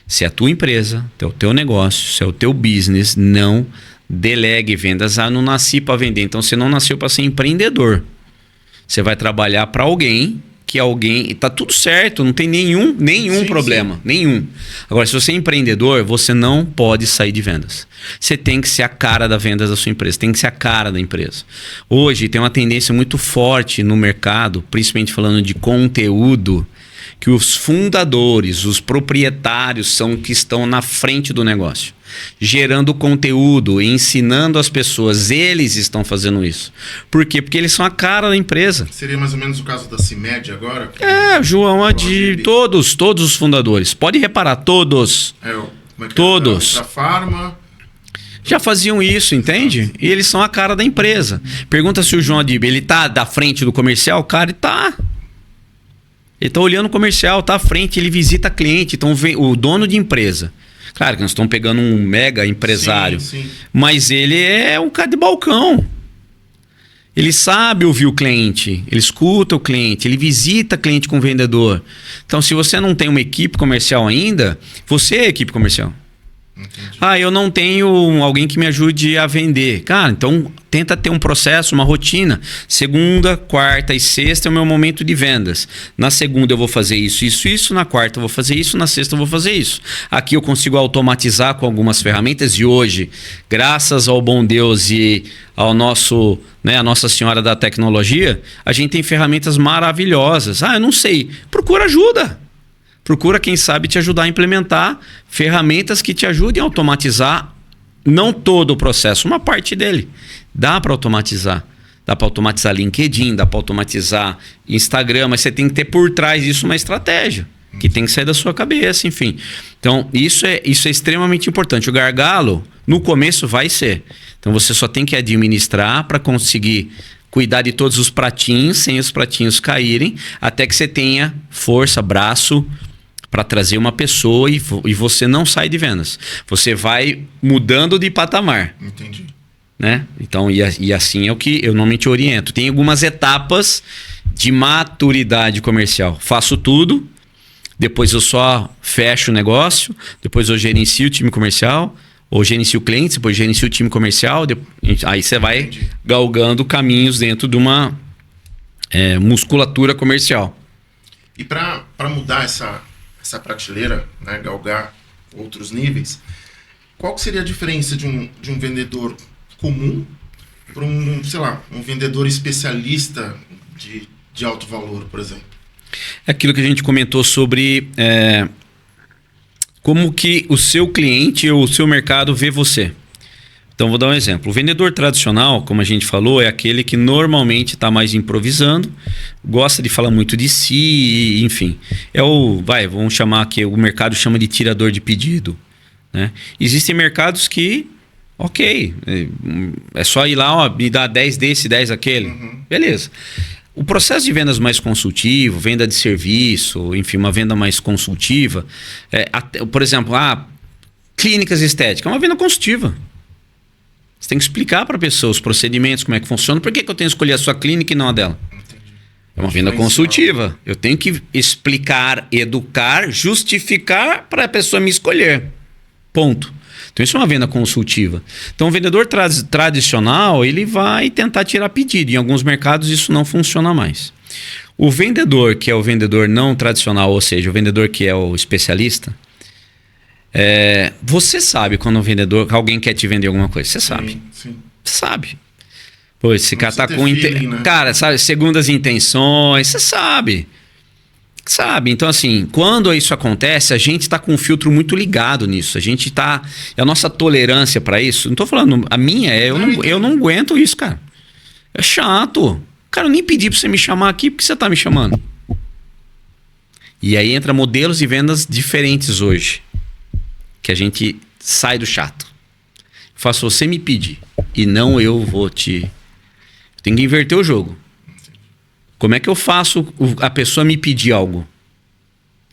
Se é a tua empresa, é o teu negócio, se é o teu business, não delegue vendas. Não nasci para vender, então você não nasceu para ser empreendedor. Você vai trabalhar para alguém, tá tudo certo, não tem nenhum sim, problema, sim. Nenhum. Agora, se você é empreendedor, você não pode sair de vendas. Você tem que ser a cara da vendas da sua empresa, tem que ser a cara da empresa. Hoje tem uma tendência muito forte no mercado, principalmente falando de conteúdo, que os fundadores, os proprietários são que estão na frente do negócio. Gerando conteúdo, ensinando as pessoas, eles estão fazendo isso. Por quê? Porque eles são a cara da empresa. Seria mais ou menos o caso da CIMED agora? João, todos os fundadores. Pode reparar, todos. Todos. Da Farma. Já faziam isso, entende? E eles são a cara da empresa. Pergunta se o João Adib, ele tá da frente do comercial? Cara, ele tá. Ele tá olhando o comercial, tá à frente, ele visita cliente. Então, vem o dono de empresa. Claro que nós estamos pegando um mega empresário, sim. Mas ele é um cara de balcão. Ele sabe ouvir o cliente, ele escuta o cliente, ele visita cliente com o vendedor. Então, se você não tem uma equipe comercial ainda, você é a equipe comercial. Entendi. Ah, eu não tenho alguém que me ajude a vender. Cara, então tenta ter um processo, uma rotina. Segunda, quarta e sexta é o meu momento de vendas. Na segunda eu vou fazer isso, isso, isso. Na quarta eu vou fazer isso, na sexta eu vou fazer isso. Aqui eu consigo automatizar com algumas ferramentas e hoje, graças ao bom Deus e ao nosso, né, a Nossa Senhora da Tecnologia, a gente tem ferramentas maravilhosas. Ah, eu não sei. Procura ajuda. Procura quem sabe te ajudar a implementar ferramentas que te ajudem a automatizar, não todo o processo, uma parte dele. Dá para automatizar. Dá para automatizar LinkedIn, dá para automatizar Instagram, mas você tem que ter por trás disso uma estratégia, que tem que sair da sua cabeça, enfim. Então, isso é extremamente importante. O gargalo, no começo, vai ser. Então, você só tem que administrar para conseguir cuidar de todos os pratinhos, sem os pratinhos caírem, até que você tenha força, braço, para trazer uma pessoa e você não sai de vendas. Você vai mudando de patamar. Entendi. Né? Então, e assim é o que eu normalmente oriento. Tem algumas etapas de maturidade comercial. Faço tudo, depois eu só fecho o negócio, depois eu gerencio o time comercial, ou gerencio clientes, depois gerencio o time comercial, aí você vai galgando caminhos dentro de uma musculatura comercial. E para mudar essa prateleira, né, galgar outros níveis, qual que seria a diferença de um vendedor comum para um vendedor especialista de alto valor, por exemplo? É aquilo que a gente comentou sobre como que o seu cliente ou o seu mercado vê você. Então, vou dar um exemplo. O vendedor tradicional, como a gente falou, é aquele que normalmente está mais improvisando, gosta de falar muito de si, enfim. Vamos chamar que o mercado chama de tirador de pedido. Né? Existem mercados que, ok, é só ir lá, me dá 10 desse, 10 aquele. Beleza. O processo de vendas mais consultivo, venda de serviço, enfim, uma venda mais consultiva, por exemplo, clínicas estéticas, é uma venda consultiva. Você tem que explicar para a pessoa os procedimentos, como é que funciona, por que eu tenho que escolher a sua clínica e não a dela. Entendi. É uma venda consultiva. Eu tenho que explicar, educar, justificar para a pessoa me escolher. Ponto. Então isso é uma venda consultiva. Então o vendedor tradicional, ele vai tentar tirar pedido. Em alguns mercados isso não funciona mais. O vendedor que é o vendedor não tradicional, ou seja, o vendedor que é o especialista, você sabe quando um vendedor, alguém quer te vender alguma coisa. Você sabe. Sim. Você sabe. Pô, esse cara tá com... né? Cara, sabe, segundas intenções, você sabe. Sabe? Então, assim, quando isso acontece, a gente tá com um filtro muito ligado nisso. A gente tá... A nossa tolerância para isso... Não tô falando... A minha eu não aguento isso, cara. É chato. Cara, eu nem pedi pra você me chamar aqui, porque você tá me chamando. E aí entra modelos de vendas diferentes hoje. Que a gente sai do chato. Faço você me pedir. E não eu vou te... Tem que inverter o jogo. Como é que eu faço a pessoa me pedir algo?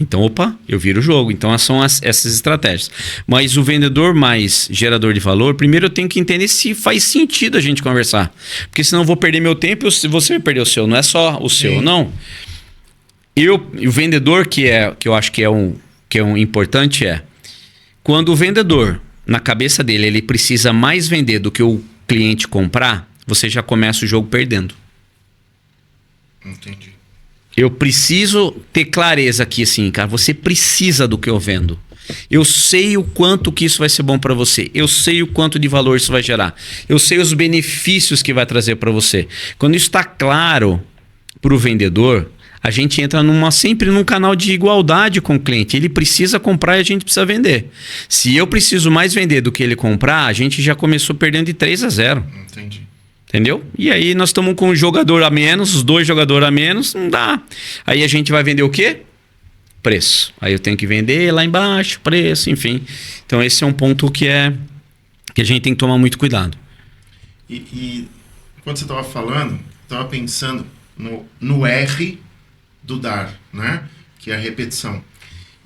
Então, eu viro o jogo. Então, são essas estratégias. Mas o vendedor mais gerador de valor, primeiro eu tenho que entender se faz sentido a gente conversar. Porque senão eu vou perder meu tempo e você vai perder o seu. Não é só o seu, não. O vendedor que eu acho que é um importante quando o vendedor, na cabeça dele, ele precisa mais vender do que o cliente comprar, você já começa o jogo perdendo. Entendi. Eu preciso ter clareza aqui, assim, cara, você precisa do que eu vendo. Eu sei o quanto que isso vai ser bom para você. Eu sei o quanto de valor isso vai gerar. Eu sei os benefícios que vai trazer para você. Quando isso está claro para o vendedor, a gente entra sempre num canal de igualdade com o cliente. Ele precisa comprar e a gente precisa vender. Se eu preciso mais vender do que ele comprar, a gente já começou perdendo de 3-0. Entendi. Entendeu? E aí nós estamos com um jogador a menos, os 2 jogadores a menos, não dá. Aí a gente vai vender o quê? Preço. Aí eu tenho que vender lá embaixo, preço, enfim. Então esse é um ponto que a gente tem que tomar muito cuidado. E quando você estava falando, estava pensando no R do dar, né? Que é a repetição.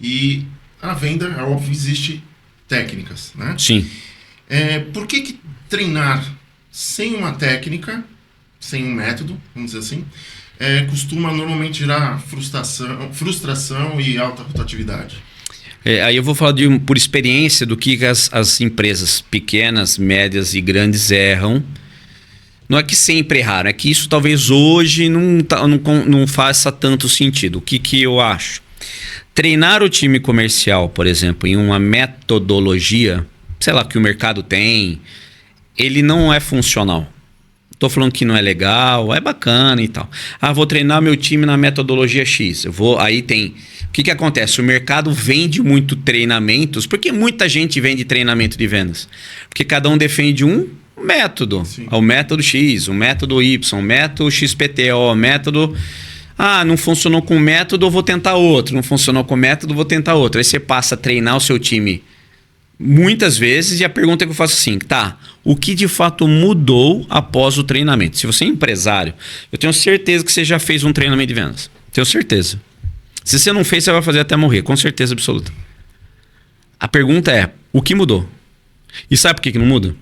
E a venda, é óbvio, existe técnicas, né? Sim. Por que treinar sem uma técnica, sem um método, vamos dizer assim, costuma normalmente gerar frustração e alta rotatividade? Aí eu vou falar por experiência do que as empresas pequenas, médias e grandes erram. Não é que sempre erraram, é que isso talvez hoje não faça tanto sentido. O que eu acho? Treinar o time comercial, por exemplo, em uma metodologia, sei lá, que o mercado tem, ele não é funcional. Estou falando que não é legal, é bacana e tal. Vou treinar meu time na metodologia X. Aí tem... O que acontece? O mercado vende muito treinamentos. Por que muita gente vende treinamento de vendas? Porque cada um defende um método. Sim. O método X, o método Y, o método XPTO, o método... não funcionou com o método, eu vou tentar outro. Não funcionou com o método, eu vou tentar outro. Aí você passa a treinar o seu time muitas vezes e a pergunta que eu faço assim, o que de fato mudou após o treinamento? Se você é empresário, eu tenho certeza que você já fez um treinamento de vendas. Tenho certeza. Se você não fez, você vai fazer até morrer, com certeza absoluta. A pergunta é, o que mudou? E sabe por que não muda?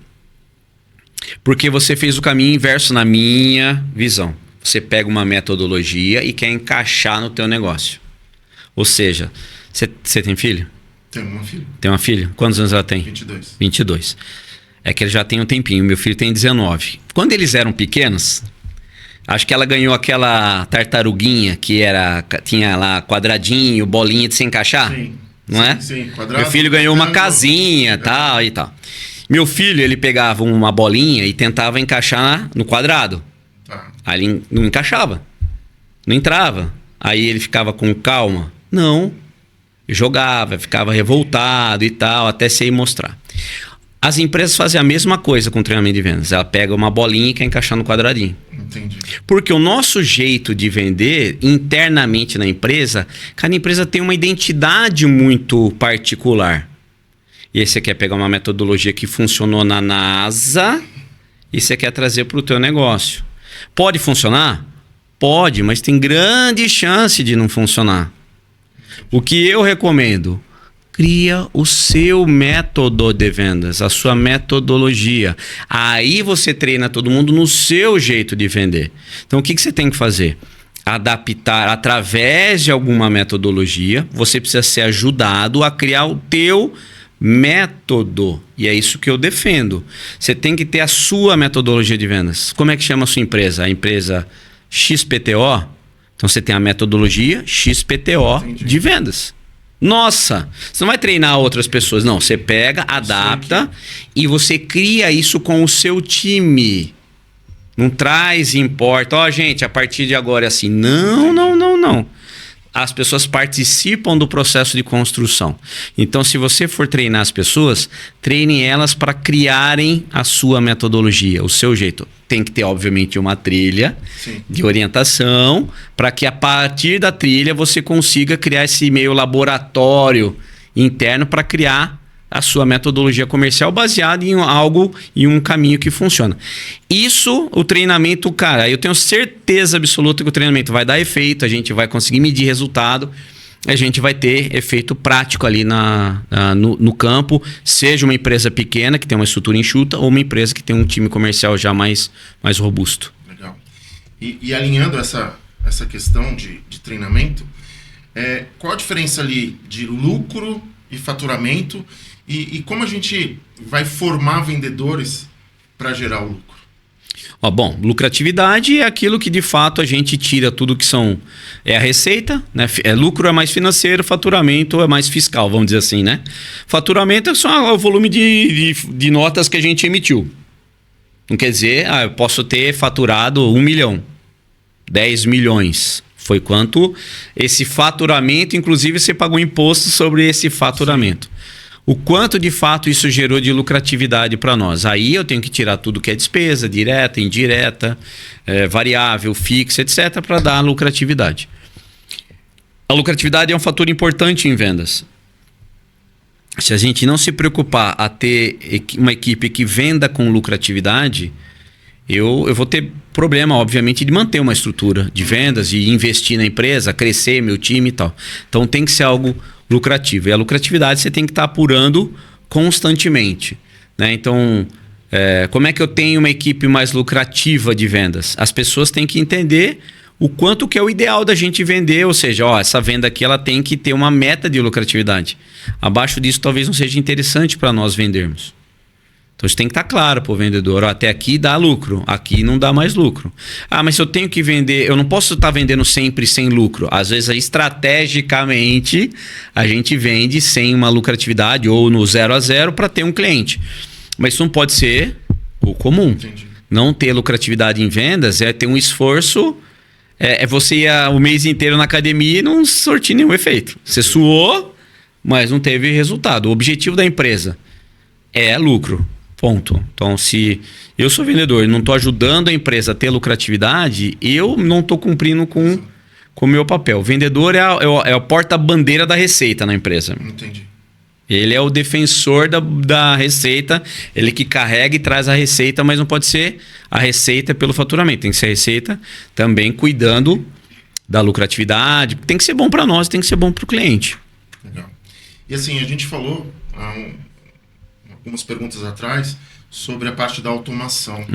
Porque você fez o caminho inverso na minha visão. Você pega uma metodologia e quer encaixar no teu negócio. Ou seja, você tem filho? Tenho uma filha. Tem uma filha? Quantos anos ela tem? 22. 22. É que ele já tem um tempinho. Meu filho tem 19. Quando eles eram pequenos, acho que ela ganhou aquela tartaruguinha que tinha lá quadradinho, bolinha de se encaixar. Sim. Não é? Sim, quadrado. Meu filho ganhou uma casinha, tal e tal. Meu filho, ele pegava uma bolinha e tentava encaixar no quadrado. Tá. Aí ele não encaixava. Não entrava. Aí ele ficava com calma. Não. Jogava, ficava revoltado e tal, até você ir mostrar. As empresas fazem a mesma coisa com treinamento de vendas. Ela pega uma bolinha e quer encaixar no quadradinho. Entendi. Porque o nosso jeito de vender internamente na empresa, cada empresa tem uma identidade muito particular. E aí você quer pegar uma metodologia que funcionou na NASA e você quer trazer para o teu negócio. Pode funcionar? Pode, mas tem grande chance de não funcionar. O que eu recomendo? Cria o seu método de vendas, a sua metodologia. Aí você treina todo mundo no seu jeito de vender. Então o que você tem que fazer? Adaptar através de alguma metodologia. Você precisa ser ajudado a criar o teu método. E é isso que eu defendo. Você tem que ter a sua metodologia de vendas. Como é que chama a sua empresa? A empresa XPTO? Então você tem a metodologia XPTO Entendi. de vendas. Nossa, você não vai treinar outras pessoas. Não, você pega, adapta e você cria isso com o seu time. Não traz e importa. Gente, a partir de agora é assim. Não. As pessoas participam do processo de construção. Então, se você for treinar as pessoas, treine elas para criarem a sua metodologia, o seu jeito. Tem que ter, obviamente, uma trilha de orientação para que, a partir da trilha, você consiga criar esse meio laboratório interno para criar a sua metodologia comercial baseada em algo, em um caminho que funciona. Isso, o treinamento, cara, eu tenho certeza absoluta que o treinamento vai dar efeito, a gente vai conseguir medir resultado, a gente vai ter efeito prático ali no campo, seja uma empresa pequena que tem uma estrutura enxuta ou uma empresa que tem um time comercial já mais robusto. Legal. E alinhando essa questão de treinamento, qual a diferença ali de lucro e faturamento e como a gente vai formar vendedores para gerar o lucro? Bom, lucratividade é aquilo que de fato a gente tira tudo que é a receita, né? Lucro é mais financeiro, faturamento é mais fiscal, vamos dizer assim, né? Faturamento é só o volume de notas que a gente emitiu. Não quer dizer, eu posso ter faturado 1 milhão, 10 milhões. Foi quanto esse faturamento, inclusive você pagou imposto sobre esse faturamento. Sim. O quanto de fato isso gerou de lucratividade para nós. Aí eu tenho que tirar tudo que é despesa, direta, indireta, variável, fixa, etc. para dar lucratividade. A lucratividade é um fator importante em vendas. Se a gente não se preocupar a ter uma equipe que venda com lucratividade, eu vou ter problema, obviamente, de manter uma estrutura de vendas, de investir na empresa, crescer meu time e tal. Então tem que ser algo lucrativo. E a lucratividade você tem que estar apurando constantemente, né? Então, como é que eu tenho uma equipe mais lucrativa de vendas? As pessoas têm que entender o quanto que é o ideal da gente vender, ou seja, ó, essa venda aqui ela tem que ter uma meta de lucratividade. Abaixo disso talvez não seja interessante para nós vendermos. Então isso tem que estar claro para o vendedor, ó, até aqui dá lucro, aqui não dá mais lucro. Ah, mas se eu tenho que vender, eu não posso estar vendendo sempre sem lucro. Às vezes estrategicamente a gente vende sem uma lucratividade ou no 0 a 0 para ter um cliente. Mas isso não pode ser o comum. Entendi. Não ter lucratividade em vendas é ter um esforço, é você ir o mês inteiro na academia e não sortir nenhum efeito. Você suou, mas não teve resultado. O objetivo da empresa é lucro, ponto. Então, se eu sou vendedor e não estou ajudando a empresa a ter lucratividade, eu não estou cumprindo com o meu papel. O vendedor é a porta-bandeira da receita na empresa. Entendi. Ele é o defensor da receita, ele que carrega e traz a receita, mas não pode ser a receita pelo faturamento. Tem que ser a receita também cuidando da lucratividade. Tem que ser bom para nós, tem que ser bom para o cliente. Legal. E assim, a gente falou algumas perguntas atrás sobre a parte da automação que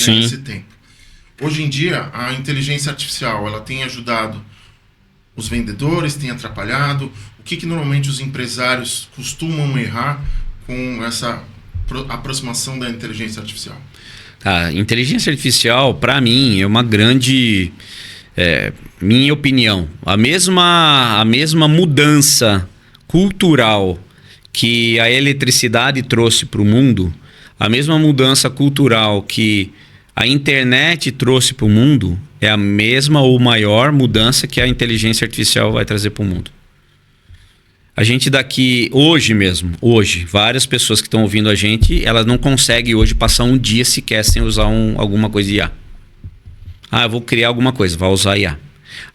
ganha esse tempo. Hoje em dia, a inteligência artificial ela tem ajudado os vendedores, tem atrapalhado. O que normalmente os empresários costumam errar com essa aproximação da inteligência artificial? A inteligência artificial, para mim, é uma grande... minha opinião. A mesma mudança cultural que a eletricidade trouxe para o mundo, a mesma mudança cultural que a internet trouxe para o mundo, é a mesma ou maior mudança que a inteligência artificial vai trazer para o mundo. A gente daqui, hoje, várias pessoas que estão ouvindo a gente, elas não conseguem hoje passar um dia sequer sem usar alguma coisa de IA. Ah, eu vou criar alguma coisa, vai usar IA.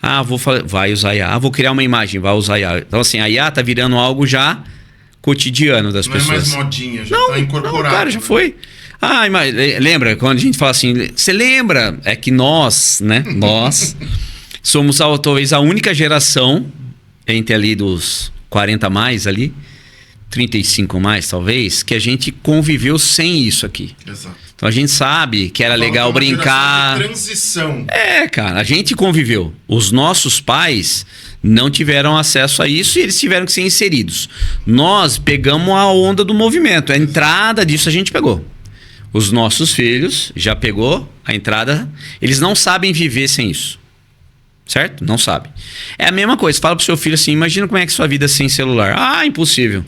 Ah, vai usar IA. Ah, vou criar uma imagem, vai usar IA. Então assim, a IA está virando algo já cotidiano das pessoas. Não é mais modinha, já está incorporado. Não, cara, já foi. Ah, mas lembra quando a gente fala assim, você lembra? É que nós somos talvez a única geração entre ali dos 40 mais ali, 35 mais talvez, que a gente conviveu sem isso aqui. Exato. Então a gente sabe que era legal brincar. De transição. Cara, a gente conviveu. Os nossos pais não tiveram acesso a isso e eles tiveram que ser inseridos. Nós pegamos a onda do movimento, a entrada disso a gente pegou. Os nossos filhos já pegou a entrada, eles não sabem viver sem isso. Certo? Não sabem. É a mesma coisa, fala pro seu filho assim, imagina como é que sua vida sem celular. Ah, impossível.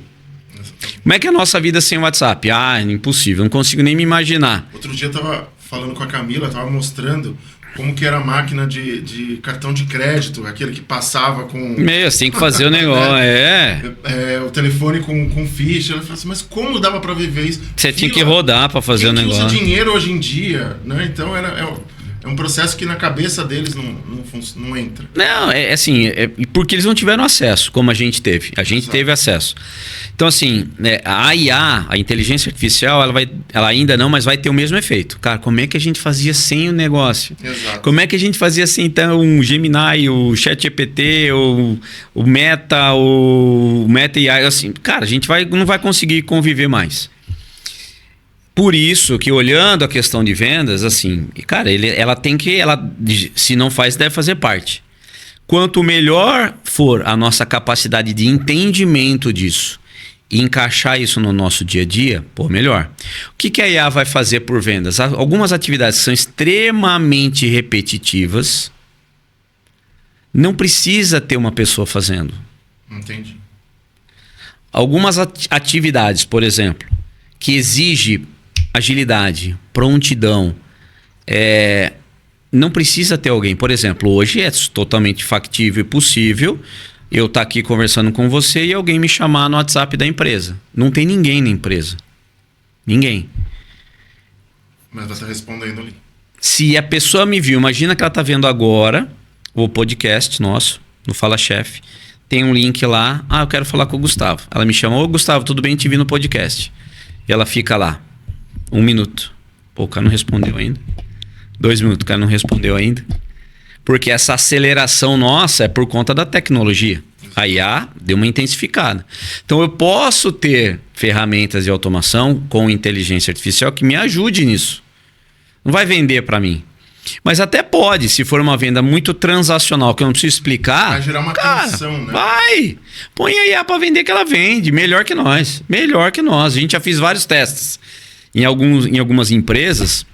Como é que é a nossa vida sem WhatsApp? Ah, impossível, não consigo nem me imaginar. Outro dia eu tava falando com a Camila, tava mostrando como que era a máquina de cartão de crédito, aquele que passava com... Você tem que fazer o negócio, o telefone com ficha. Ela falou assim, mas como dava para viver isso? Você tinha que rodar para fazer o negócio. Quem usa dinheiro hoje em dia, né? Então é um processo que na cabeça deles não entra. Não, assim, porque eles não tiveram acesso, como a gente teve. A gente teve acesso. Então, assim, a IA, a inteligência artificial, ela ainda não, mas vai ter o mesmo efeito. Cara, como é que a gente fazia sem o negócio? Exato. Como é que a gente fazia sem, então, o Gemini, o ChatGPT, o Meta AI, assim, cara, a gente não vai conseguir conviver mais. Por isso que, olhando a questão de vendas, assim, cara, ela se não faz, deve fazer parte. Quanto melhor for a nossa capacidade de entendimento disso e encaixar isso no nosso dia a dia, melhor. O que a IA vai fazer por vendas? Algumas atividades que são extremamente repetitivas, não precisa ter uma pessoa fazendo. Entendi. Algumas atividades, por exemplo, que exigem agilidade, prontidão, não precisa ter alguém. Por exemplo, hoje é totalmente factível e possível eu estar aqui conversando com você e alguém me chamar no WhatsApp da empresa. Não tem ninguém na empresa. Ninguém. Mas você está respondendo ali. Se a pessoa me viu, imagina que ela está vendo agora o podcast nosso, no Fala Chefe. Tem um link lá. Ah, eu quero falar com o Gustavo. Ela me chamou, Gustavo, tudo bem? Te vi no podcast. E ela fica lá. 1 minuto. O cara não respondeu ainda. 2 minutos, o cara não respondeu ainda. Porque essa aceleração nossa é por conta da tecnologia. A IA deu uma intensificada. Então eu posso ter ferramentas de automação com inteligência artificial que me ajude nisso. Não vai vender para mim. Mas até pode, se for uma venda muito transacional, que eu não preciso explicar. Vai gerar uma tensão, né? Vai! Põe a IA para vender que ela vende. Melhor que nós. Melhor que nós. A gente já fez vários testes em algumas empresas,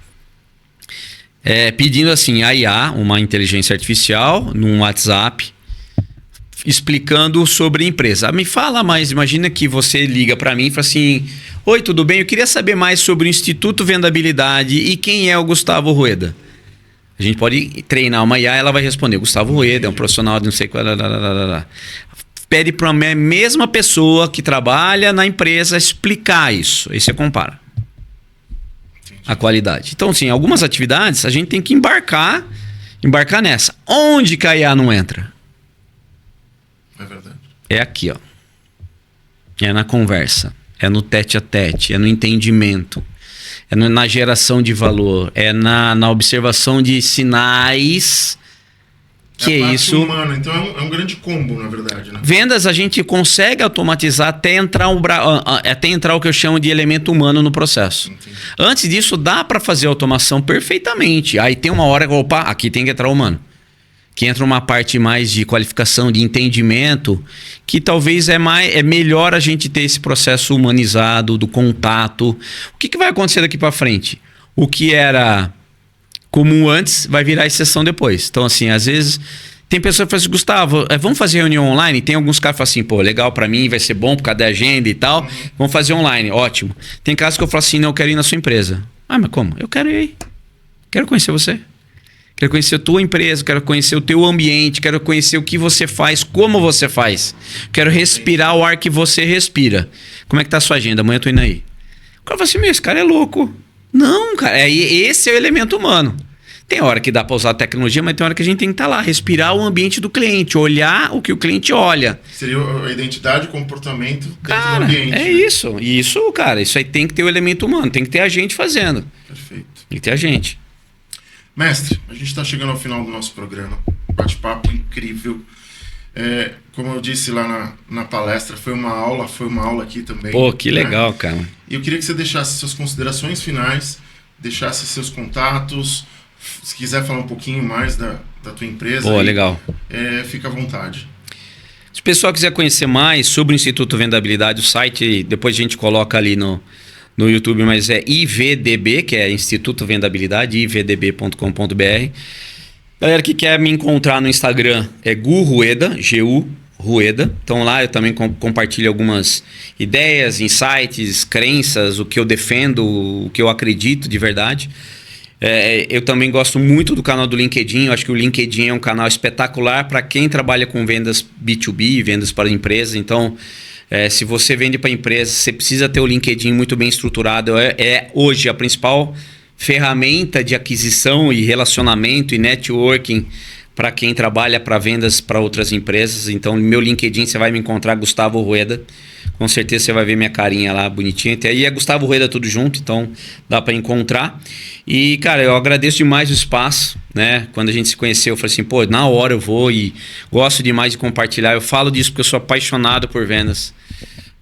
pedindo assim, a IA, uma inteligência artificial, num WhatsApp, explicando sobre a empresa. Me fala mais, imagina que você liga para mim e fala assim: oi, tudo bem? Eu queria saber mais sobre o Instituto Vendabilidade e quem é o Gustavo Rueda. A gente pode treinar uma IA, ela vai responder: Gustavo Rueda é um profissional de não sei qual. Pede para a mesma pessoa que trabalha na empresa explicar isso. Aí você compara a qualidade. Então, sim, algumas atividades a gente tem que embarcar nessa. Onde que a IA não entra? É verdade. É aqui, ó. É na conversa. É no tete a tete. É no entendimento. É na geração de valor. É na observação de sinais. Que é isso. Humana. Então é um grande combo, na verdade, né? Vendas a gente consegue automatizar até entrar o que eu chamo de elemento humano no processo. Entendi. Antes disso, dá para fazer automação perfeitamente. Aí tem uma hora que, opa, aqui tem que entrar o humano. Que entra uma parte mais de qualificação, de entendimento, que talvez é melhor a gente ter esse processo humanizado, do contato. O que vai acontecer daqui para frente? O que era comum antes vai virar exceção depois. Então, assim, às vezes tem pessoas que falam assim: Gustavo, vamos fazer reunião online? Tem alguns caras que falam assim: pô, legal para mim, vai ser bom por causa da agenda e tal. Vamos fazer online, ótimo. Tem casos que eu falo assim: não, eu quero ir na sua empresa. Ah, mas como? Eu quero ir aí. Quero conhecer você. Quero conhecer a tua empresa, quero conhecer o teu ambiente, quero conhecer o que você faz, como você faz. Quero respirar o ar que você respira. Como é que tá a sua agenda? Amanhã eu tô indo aí. O cara fala assim: meu, esse cara é louco. Não, cara, esse é o elemento humano. Tem hora que dá para usar a tecnologia, mas tem hora que a gente tem que estar lá, respirar o ambiente do cliente, olhar o que o cliente olha. Seria a identidade, o comportamento dentro cara, do ambiente. É isso. Isso, cara, isso aí tem que ter o elemento humano, tem que ter a gente fazendo. Perfeito. Tem que ter a gente. Mestre, a gente está chegando ao final do nosso programa. Bate-papo incrível. Como eu disse lá na palestra, foi uma aula aqui também. Pô, que legal, cara. E eu queria que você deixasse suas considerações finais, deixasse seus contatos. Se quiser falar um pouquinho mais da tua empresa. Pô, legal. Fica à vontade. Se o pessoal quiser conhecer mais sobre o Instituto Vendabilidade, o site, depois a gente coloca ali no YouTube, mas é IVDB, que é Instituto Vendabilidade, ivdb.com.br. Galera que quer me encontrar no Instagram é Gu Rueda, G-U Rueda. Então lá eu também compartilho algumas ideias, insights, crenças, o que eu defendo, o que eu acredito de verdade. Eu também gosto muito do canal do LinkedIn. Eu acho que o LinkedIn é um canal espetacular para quem trabalha com vendas B2B, vendas para empresas. Então, se você vende para empresa, você precisa ter o LinkedIn muito bem estruturado. Hoje a principal ferramenta de aquisição e relacionamento e networking para quem trabalha para vendas para outras empresas. Então, no meu LinkedIn você vai me encontrar Gustavo Rueda. Com certeza você vai ver minha carinha lá bonitinha. E é Gustavo Rueda tudo junto, então dá para encontrar. E, cara, eu agradeço demais o espaço, né? Quando a gente se conheceu, eu falei assim: pô, na hora eu vou e gosto demais de compartilhar. Eu falo disso porque eu sou apaixonado por vendas.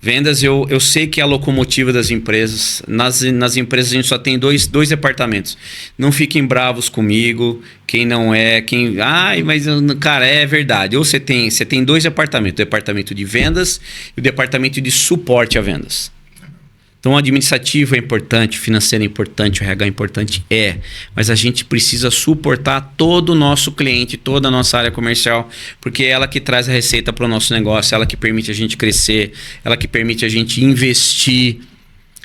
Vendas, eu sei que é a locomotiva das empresas. Nas empresas a gente só tem dois departamentos. Não fiquem bravos comigo, quem não é, quem... Ai, mas, cara, é verdade. Ou você tem dois departamentos, o departamento de vendas e o departamento de suporte a vendas. Então, o administrativo é importante, o financeiro é importante, o RH é importante, mas a gente precisa suportar todo o nosso cliente, toda a nossa área comercial, porque é ela que traz a receita para o nosso negócio, ela que permite a gente crescer, ela que permite a gente investir,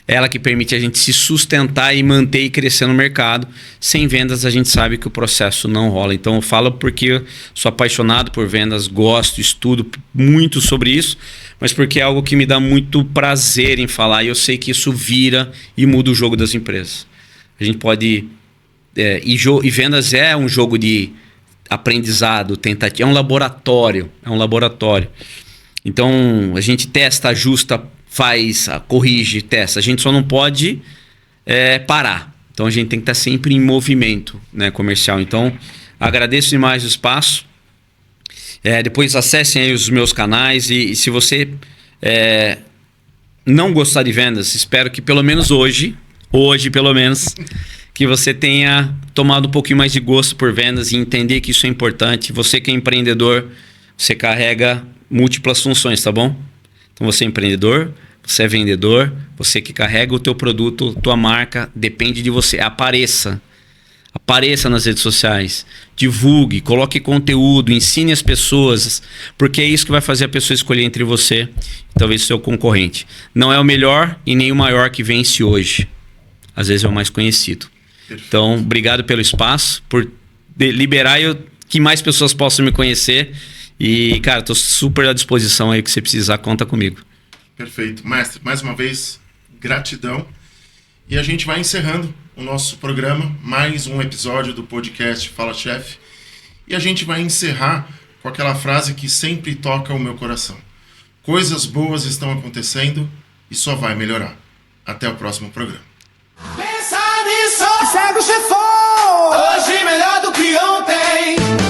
ela que permite a gente se sustentar e manter e crescer no mercado. Sem vendas, a gente sabe que o processo não rola. Então, eu falo porque eu sou apaixonado por vendas, gosto, estudo muito sobre isso, mas porque é algo que me dá muito prazer em falar e eu sei que isso vira e muda o jogo das empresas. A gente pode... E vendas é um jogo de aprendizado, tentativa, é um laboratório. Então, a gente testa, ajusta, faz, corrige, testa. A gente só não pode parar. Então, a gente tem que estar sempre em movimento, né, comercial. Então, agradeço demais o espaço. Depois acessem aí os meus canais e se você não gostar de vendas, espero que pelo menos hoje pelo menos, que você tenha tomado um pouquinho mais de gosto por vendas e entender que isso é importante. Você que é empreendedor, você carrega múltiplas funções, tá bom? Então você é empreendedor, você é vendedor, você que carrega o teu produto, tua marca, depende de você. Apareça nas redes sociais, divulgue, coloque conteúdo, ensine as pessoas, porque é isso que vai fazer a pessoa escolher entre você e talvez o seu concorrente. Não é o melhor e nem o maior que vence hoje. Às vezes é o mais conhecido. Perfeito. Então, obrigado pelo espaço, por liberar que mais pessoas possam me conhecer. E, cara, estou super à disposição aí, que você precisar, conta comigo. Perfeito. Mestre, mais uma vez, gratidão. E a gente vai encerrando o nosso programa, mais um episódio do podcast Fala Chefe. E a gente vai encerrar com aquela frase que sempre toca o meu coração. Coisas boas estão acontecendo e só vai melhorar. Até o próximo programa. Pensa nisso, segue o chefão, hoje melhor do que ontem.